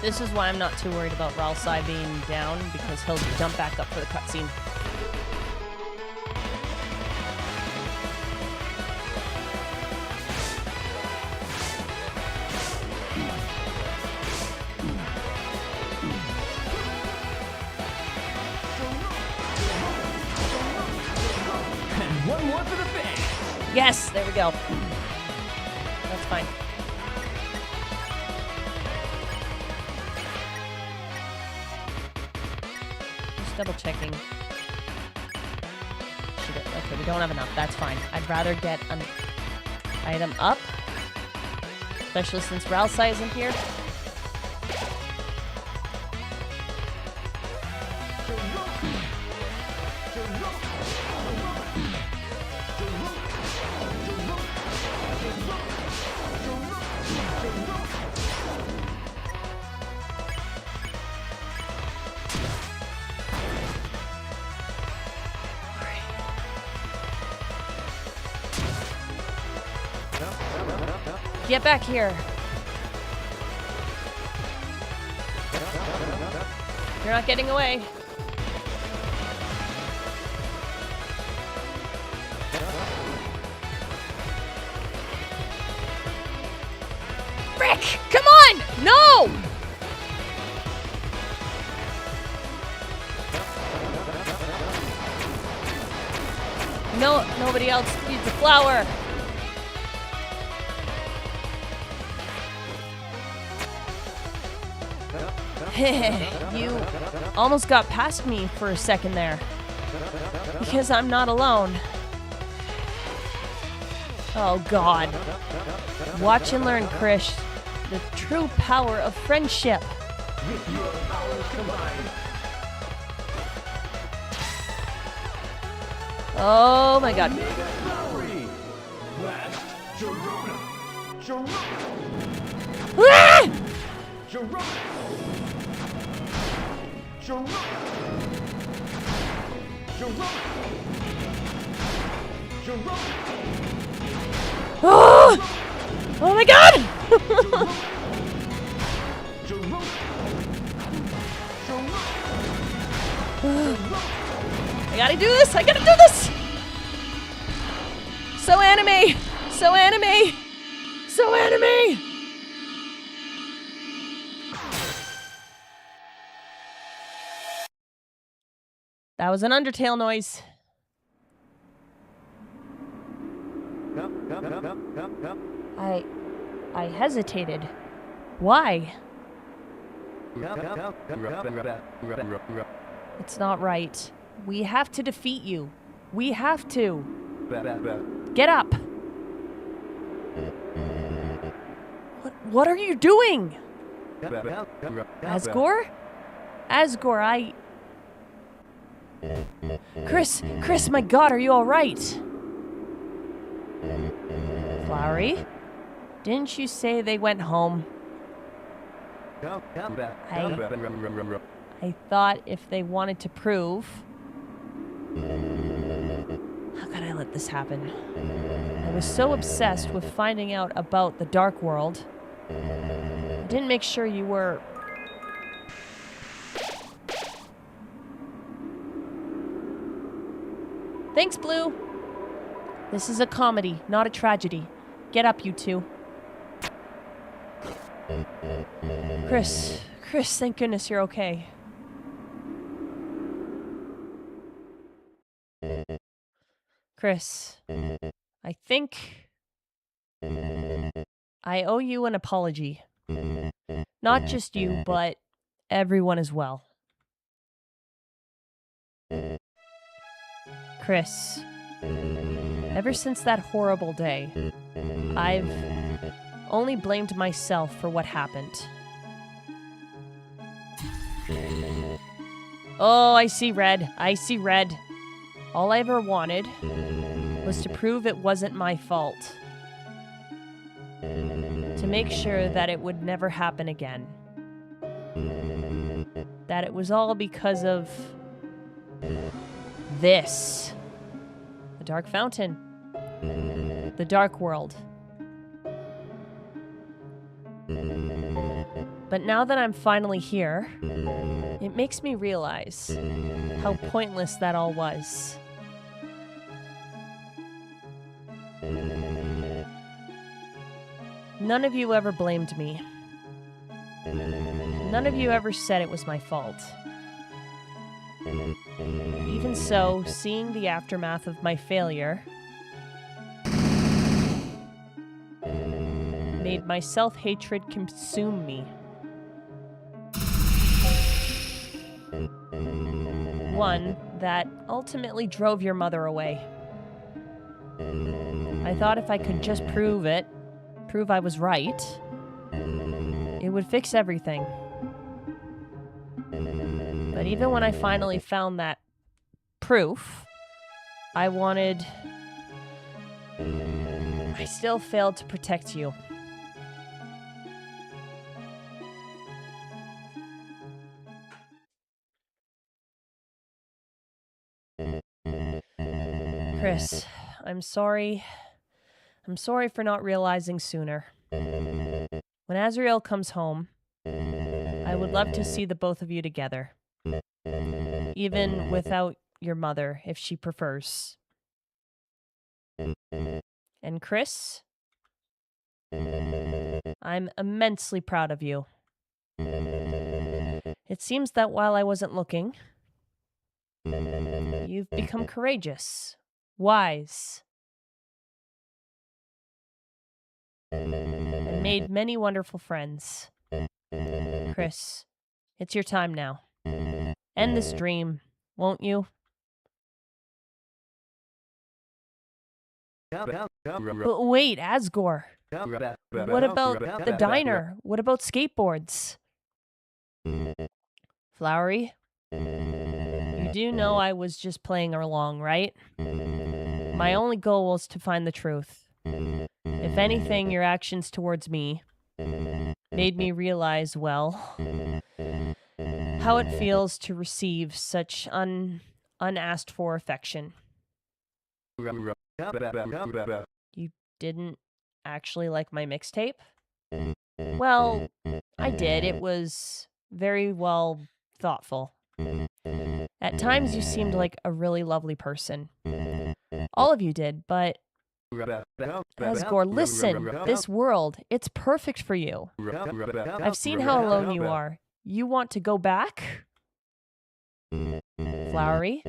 This is why I'm not too worried about Ralsei being down, because he'll jump back up for the cutscene. And one more for the finish. Yes, there we go. That's fine. Just double checking. Okay, we don't have enough. That's fine. I'd rather get an item up, especially since Ralsei isn't here. Get back here. You're not getting away. Frick! Come on! No! No, nobody else needs a flower. You almost got past me for a second there. Because I'm not alone. Oh, God. Watch and learn, Krish. The true power of friendship. With your powers combined. Oh, my God. Mega Flowery. Last, Gerona. Gerona. Ah! Gerona. Gerona. Gerona. Gerona. Oh! Oh, my God! Gerona. Gerona. I gotta do this! I gotta do this! So anime! So anime! So anime! That was an Undertale noise. I hesitated. Why? It's not right. We have to defeat you. We have to. Get up. What are you doing? Asgore? Asgore, Chris, my God, are you all right? Flowery? Didn't you say they went home? I thought if they wanted to prove... How could I let this happen? I was so obsessed with finding out about the Dark World. I didn't make sure you were... Thanks, Blue. This is a comedy, not a tragedy. Get up, you two. Chris, thank goodness you're okay. Chris, I think I owe you an apology. Not just you, but everyone as well. Chris, ever since that horrible day, I've only blamed myself for what happened. Oh, I see red. I see red. All I ever wanted was to prove it wasn't my fault. To make sure that it would never happen again. That it was all because of this. The Dark Fountain. The Dark World. But now that I'm finally here, it makes me realize how pointless that all was. None of you ever blamed me. None of you ever said it was my fault. Even so, seeing the aftermath of my failure made my self-hatred consume me. One that ultimately drove your mother away. I thought if I could just prove I was right, it would fix everything. But even when I finally found that proof, I still failed to protect you. Chris, I'm sorry. I'm sorry for not realizing sooner. When Azrael comes home, I would love to see the both of you together. Even without your mother, if she prefers. And Chris, I'm immensely proud of you. It seems that while I wasn't looking, you've become courageous, wise, and made many wonderful friends. Chris, it's your time now. End this dream, won't you? But wait, Asgore. What about the diner? What about skateboards? Flowery? You do know I was just playing along, right? My only goal was to find the truth. If anything, your actions towards me made me realize, well, how it feels to receive such unasked for affection. You didn't actually like my mixtape? Well, I did. It was very well thoughtful. At times you seemed like a really lovely person. All of you did, but Asgore, listen, this world, it's perfect for you. I've seen how alone you are. You want to go back? Flowery,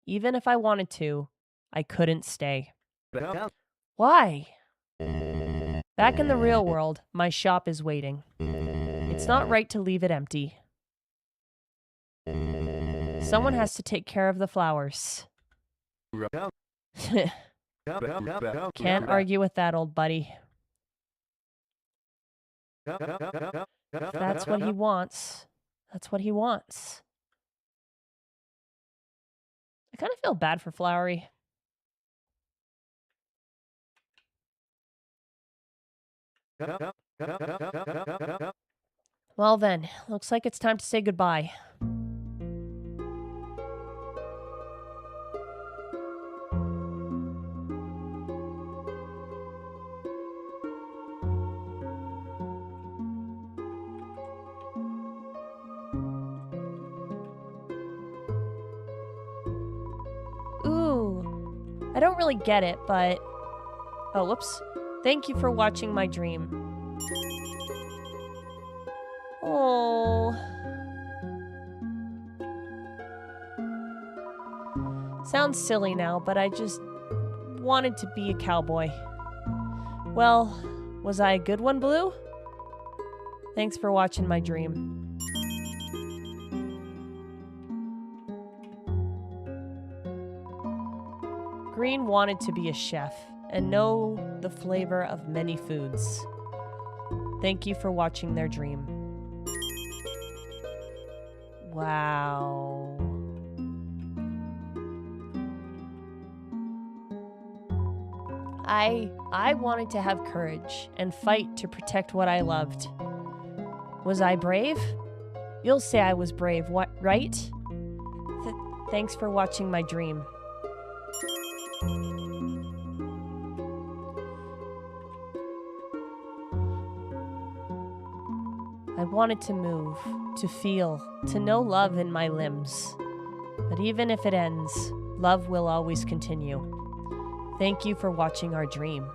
even if I wanted to, I couldn't stay. Why? Back in the real world, my shop is waiting. It's not right to leave it empty. Someone has to take care of the flowers. Can't argue with that, old buddy. If that's what he wants, that's what he wants. I kind of feel bad for Flowery. Well then, looks like it's time to say goodbye. Ooh, I don't really get it, but... Oh, whoops. Thank you for watching my dream. Oh. Sounds silly now, but I just wanted to be a cowboy. Well, was I a good one, Blue? Thanks for watching my dream. Green wanted to be a chef and know the flavor of many foods. Thank you for watching their dream. Wow. I wanted to have courage and fight to protect what I loved. Was I brave? You'll say I was brave, what, right? Thanks for watching my dream. I wanted to move, to feel, to know love in my limbs. But even if it ends, love will always continue. Thank you for watching our dream.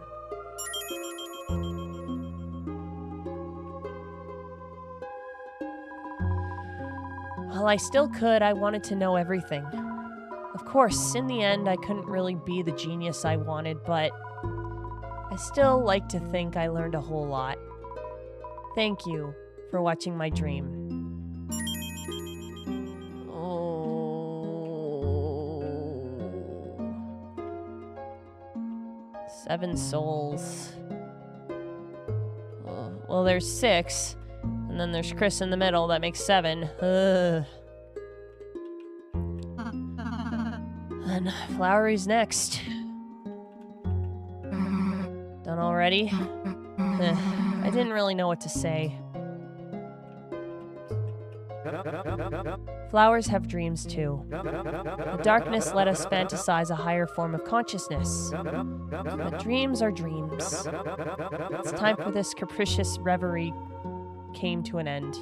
While I still could, I wanted to know everything. Of course, in the end, I couldn't really be the genius I wanted, but I still like to think I learned a whole lot. Thank you for watching my dream. Oh. 7 souls. Oh, well, there's 6. And then there's Chris in the middle. That makes 7. Ugh. And Flowery's next. Done already? I didn't really know what to say. Flowers have dreams too. The darkness let us fantasize a higher form of consciousness. But dreams are dreams. It's time for this capricious reverie came to an end.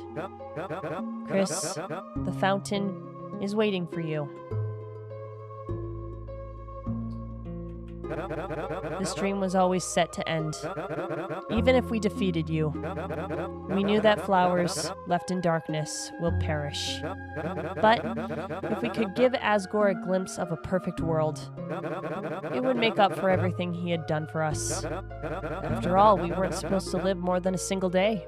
Chris, the fountain is waiting for you. This dream was always set to end. Even if we defeated you, we knew that flowers left in darkness will perish. But if we could give Asgore a glimpse of a perfect world, it would make up for everything he had done for us. After all, we weren't supposed to live more than a single day.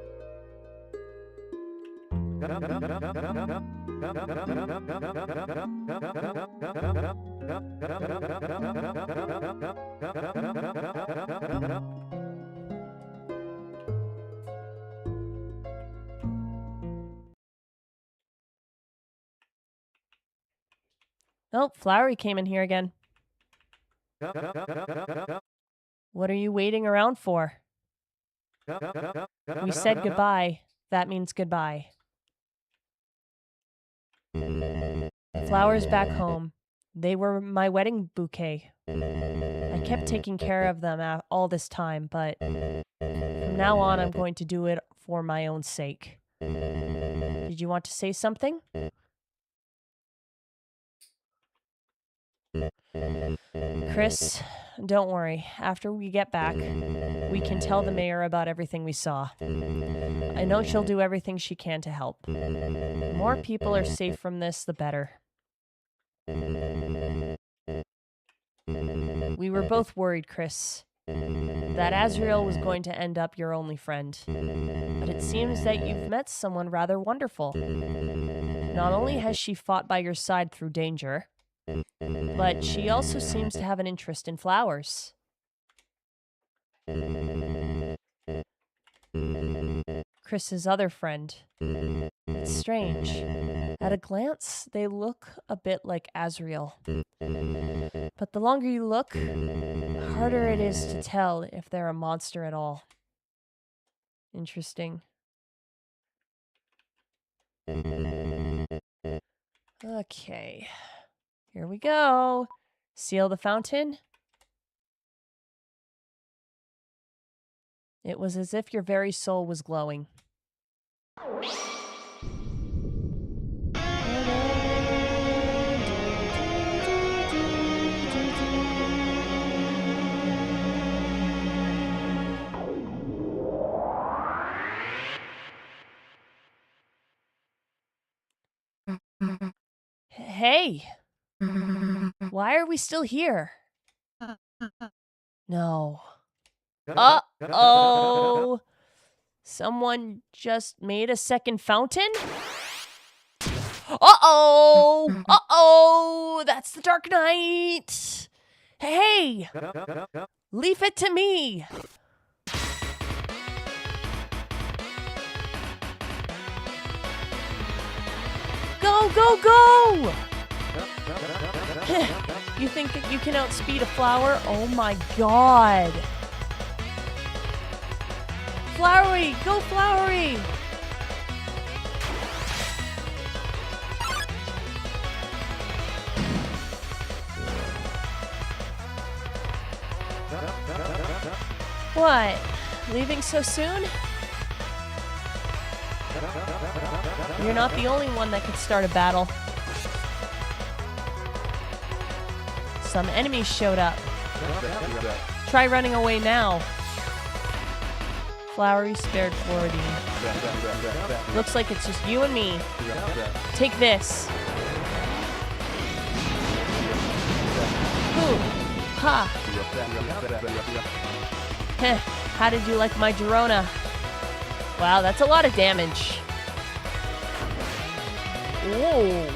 Oh, Flowery came in here again. What are you waiting around for? We said goodbye. That means goodbye. Flowers back home. They were my wedding bouquet. I kept taking care of them all this time, but from now on I'm going to do it for my own sake. Did you want to say something? Chris, don't worry. After we get back, we can tell the mayor about everything we saw. I know she'll do everything she can to help. The more people are safe from this, the better. We were both worried, Chris, that Azrael was going to end up your only friend. But it seems that you've met someone rather wonderful. Not only has she fought by your side through danger, but she also seems to have an interest in flowers. Chris's other friend. It's strange. At a glance, they look a bit like Azrael. But the longer you look, the harder it is to tell if they're a monster at all. Interesting. Okay. Here we go. Seal the fountain. It was as if your very soul was glowing. Hey! Why are we still here? No. Uh-oh! Someone just made a second fountain? Uh-oh! Uh-oh! That's the Dark Knight! Hey! Leave it to me! Go, go, go! You think that you can outspeed a flower? Oh my god! Flowery! Go, Flowery! What? Leaving so soon? You're not the only one that could start a battle. Some enemies showed up. Try running away now. Flowery spared Floridine. Looks like it's just you and me. Take this. Ooh. Ha. Heh. How did you like my Gerona? Wow, that's a lot of damage. Whoa.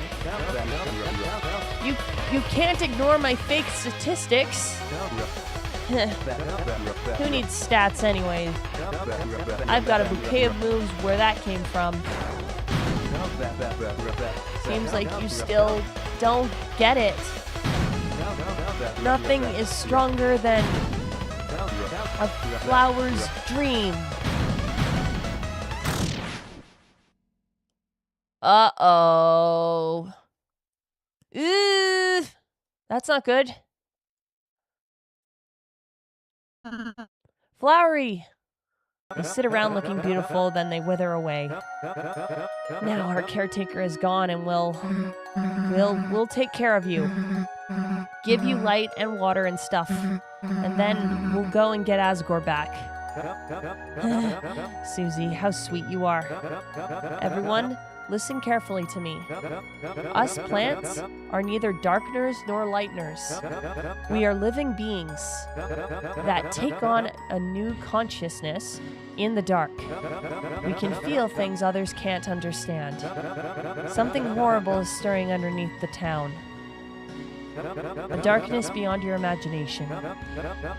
You can't ignore my fake statistics. Who needs stats anyways? I've got a bouquet of moves where that came from. Seems like you still don't get it. Nothing is stronger than a flower's dream. Uh-oh. Ooh, that's not good. Flowery. They sit around looking beautiful, then they wither away. Now our caretaker is gone and we'll take care of you. Give you light and water and stuff. And then we'll go and get Asgore back. Susie, how sweet you are. Everyone, listen carefully to me. Us plants are neither darkeners nor lighteners. We are living beings that take on a new consciousness in the dark. We can feel things others can't understand. Something horrible is stirring underneath the town. A darkness beyond your imagination.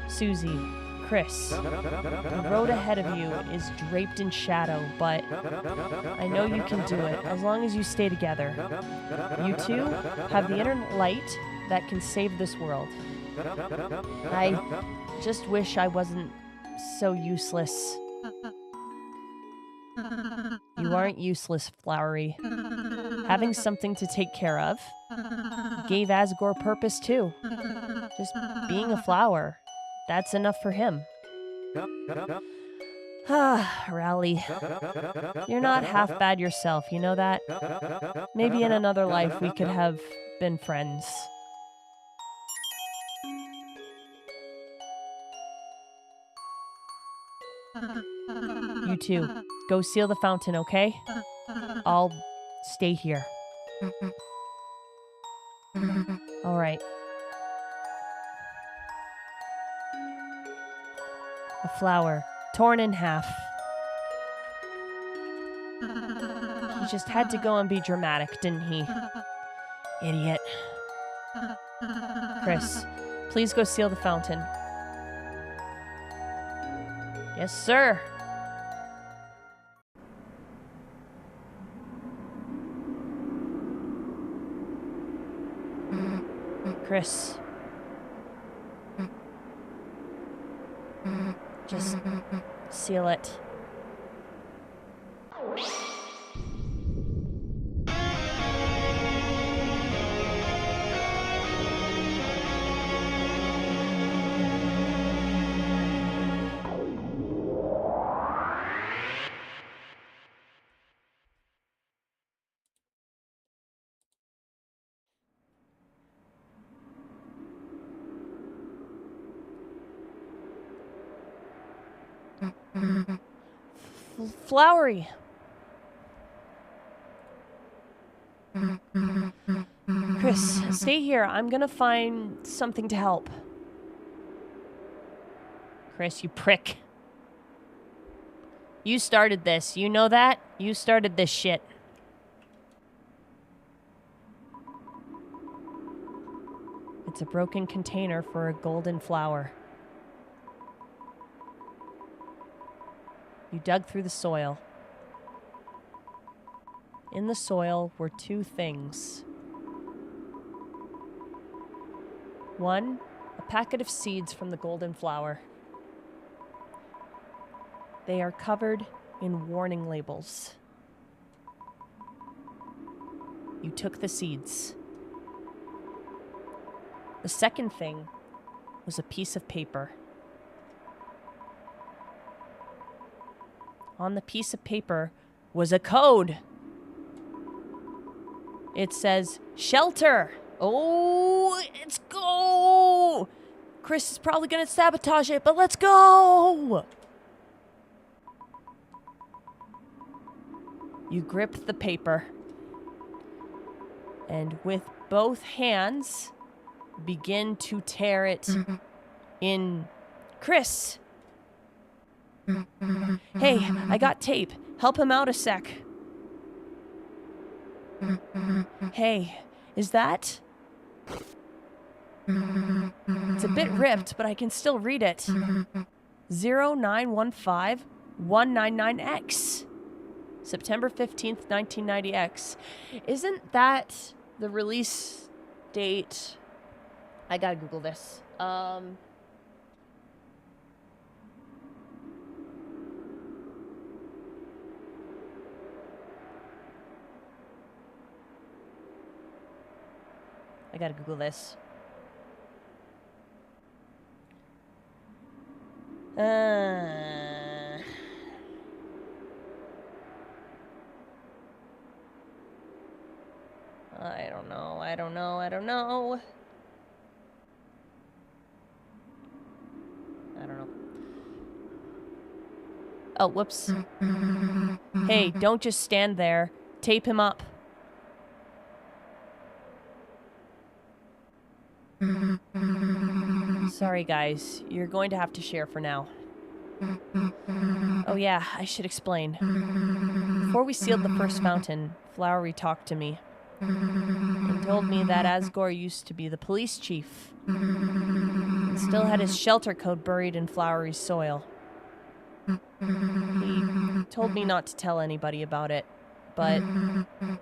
Susie, Chris, the road ahead of you is draped in shadow, but I know you can do it as long as you stay together. You two have the inner light that can save this world. I just wish I wasn't so useless. You aren't useless, Flowery. Having something to take care of gave Asgore purpose too. Just being a flower. That's enough for him. Ah, Rally. You're not half bad yourself, you know that? Maybe in another life we could have been friends. You two, go seal the fountain, okay? I'll stay here. All right. A flower, torn in half. He just had to go and be dramatic, didn't he? Idiot. Chris, please go seal the fountain. Yes, sir. Chris. Just seal it. Flowery. Chris, stay here. I'm gonna find something to help. Chris, you prick. You started this. You know that? You started this shit. It's a broken container for a golden flower. You dug through the soil. In the soil were two things. One, a packet of seeds from the golden flower. They are covered in warning labels. You took the seeds. The second thing was a piece of paper. On the piece of paper was a code. It says shelter. Oh, let's go. Chris is probably going to sabotage it, but let's go. You grip the paper and with both hands begin to tear it in. Chris! Hey, I got tape. Help him out a sec. Hey, is that? It's a bit ripped, but I can still read it. 0915199X. September 15th, 1990X. Isn't that the release date? I gotta Google this. I gotta Google this. I don't know. I don't know. Oh, whoops. Hey, don't just stand there. Tape him up. Sorry, guys. You're going to have to share for now. Oh yeah, I should explain. Before we sealed the first fountain, Flowery talked to me and told me that Asgore used to be the police chief and still had his shelter code buried in Flowery's soil. He told me not to tell anybody about it, but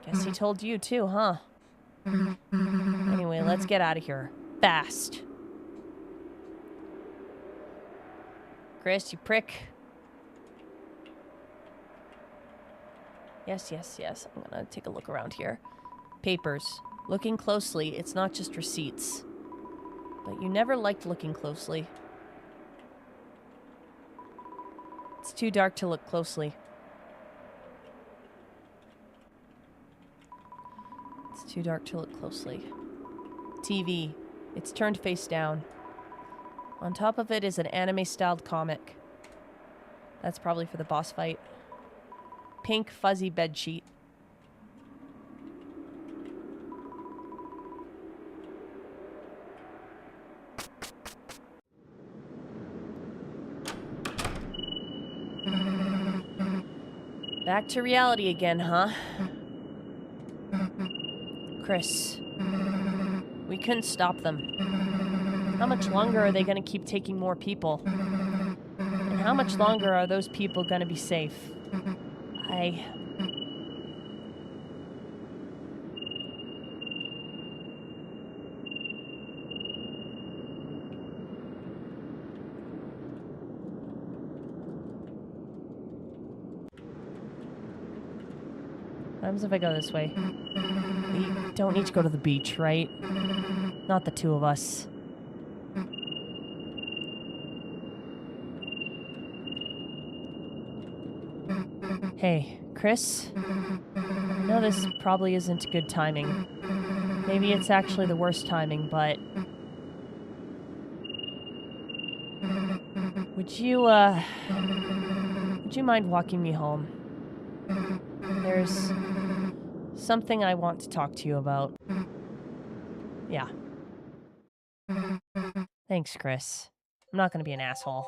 guess he told you too, huh? Anyway, let's get out of here. Fast. Chris, you prick. Yes. I'm gonna take a look around here. Papers. Looking closely, it's not just receipts. But you never liked looking closely. It's too dark to look closely. TV. It's turned face down. On top of it is an anime-styled comic. That's probably for the boss fight. Pink, fuzzy bedsheet. Back to reality again, huh? Chris, we couldn't stop them. How much longer are they going to keep taking more people? And how much longer are those people going to be safe? What happens if I go this way? We don't need to go to the beach, right? Not the two of us. Hey, Chris? I know this probably isn't good timing. Maybe it's actually the worst timing, but... Would you mind walking me home? There's something I want to talk to you about. Yeah. Thanks, Chris. I'm not gonna be an asshole.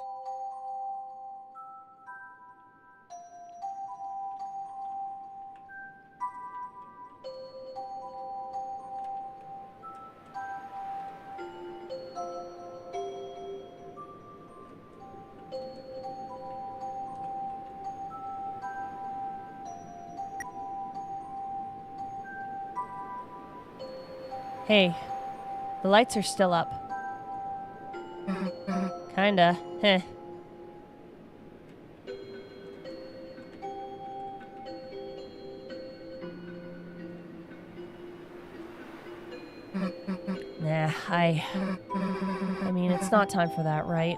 Hey, the lights are still up. Kinda. Heh. Nah, I mean, it's not time for that, right?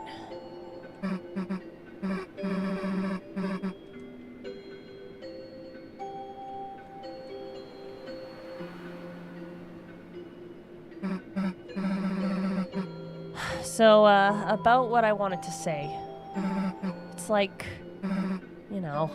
So, about what I wanted to say. It's like, you know.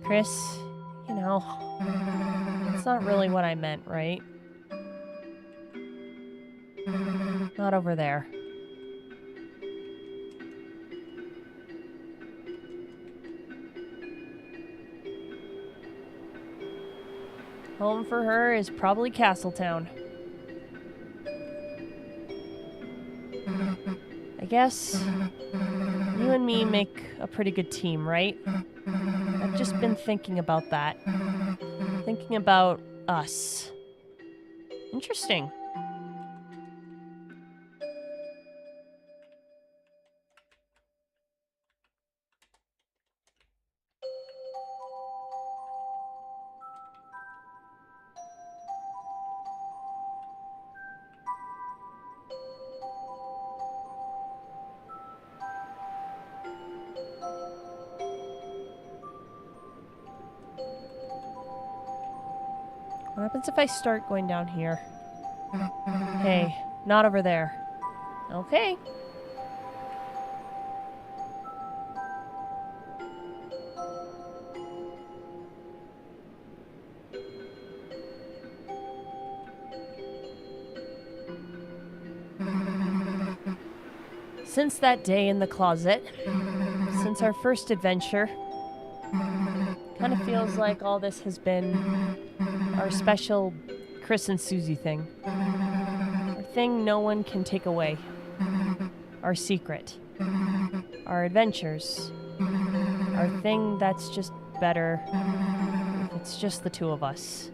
Chris, you know, it's not really what I meant, right? Not over there. Home for her is probably Castletown. I guess you and me make a pretty good team, right? I've just been thinking about that. Thinking about us. Interesting. What happens if I start going down here? Hey, not over there. Okay. Since that day in the closet, since our first adventure, kind of feels like all this has been our special Chris and Susie thing. Our thing no one can take away. Our secret. Our adventures. Our thing that's just better if it's just the two of us.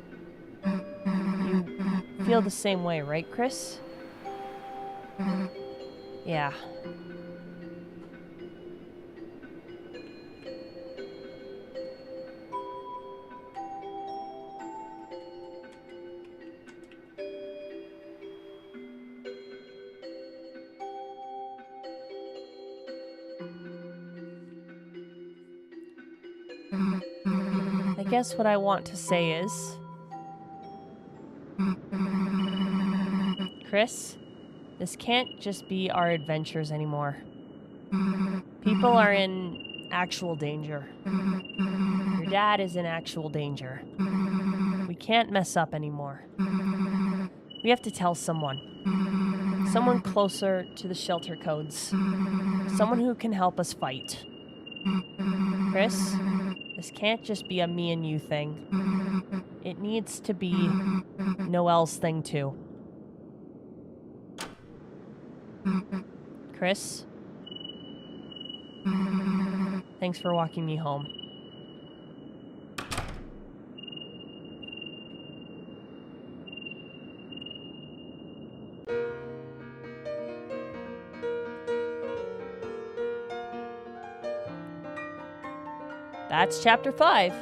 You feel the same way, right, Chris? Yeah. I guess what I want to say is, Chris, this can't just be our adventures anymore. People are in actual danger. Your dad is in actual danger. We can't mess up anymore. We have to tell someone. Someone closer to the shelter codes. Someone who can help us fight. Chris, this can't just be a me and you thing. It needs to be Noelle's thing too. Chris? Thanks for walking me home. That's chapter 5.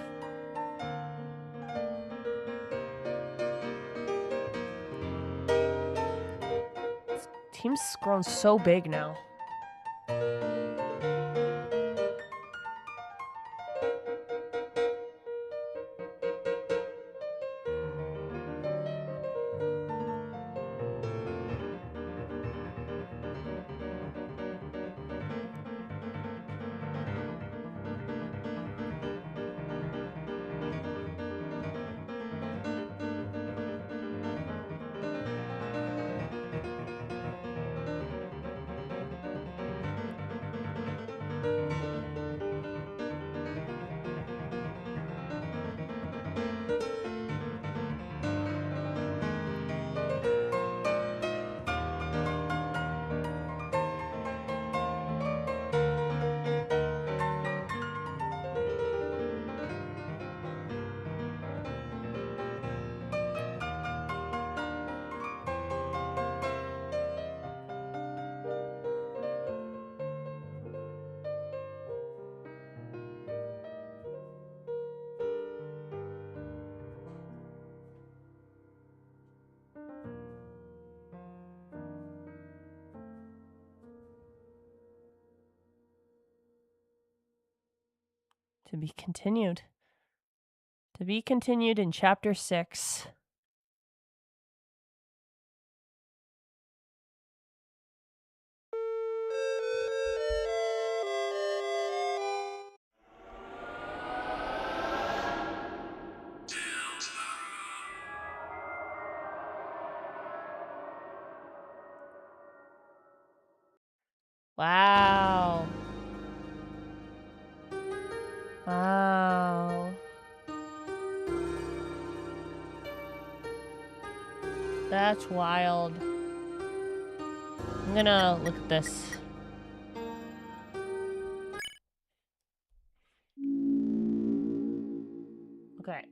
This team's grown so big now. To be continued. To be continued in chapter 6. Wow. Wow. That's wild. I'm gonna look at this. Okay.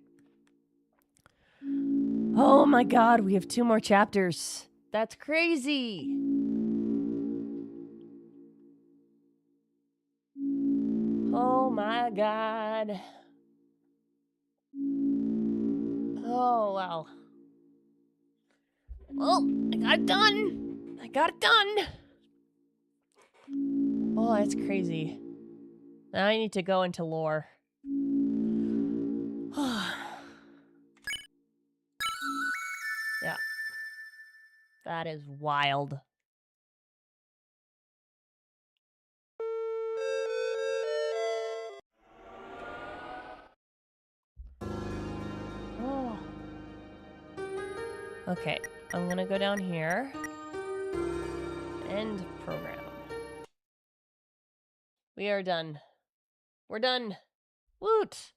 Oh my god, we have 2 more chapters. That's crazy. Oh my god. Oh, wow. Well, I got it done. I got it done. Oh, that's crazy. Now I need to go into lore. Yeah. That is wild. Oh. Okay, I'm gonna go down here. End program. We are done. We're done. Woot!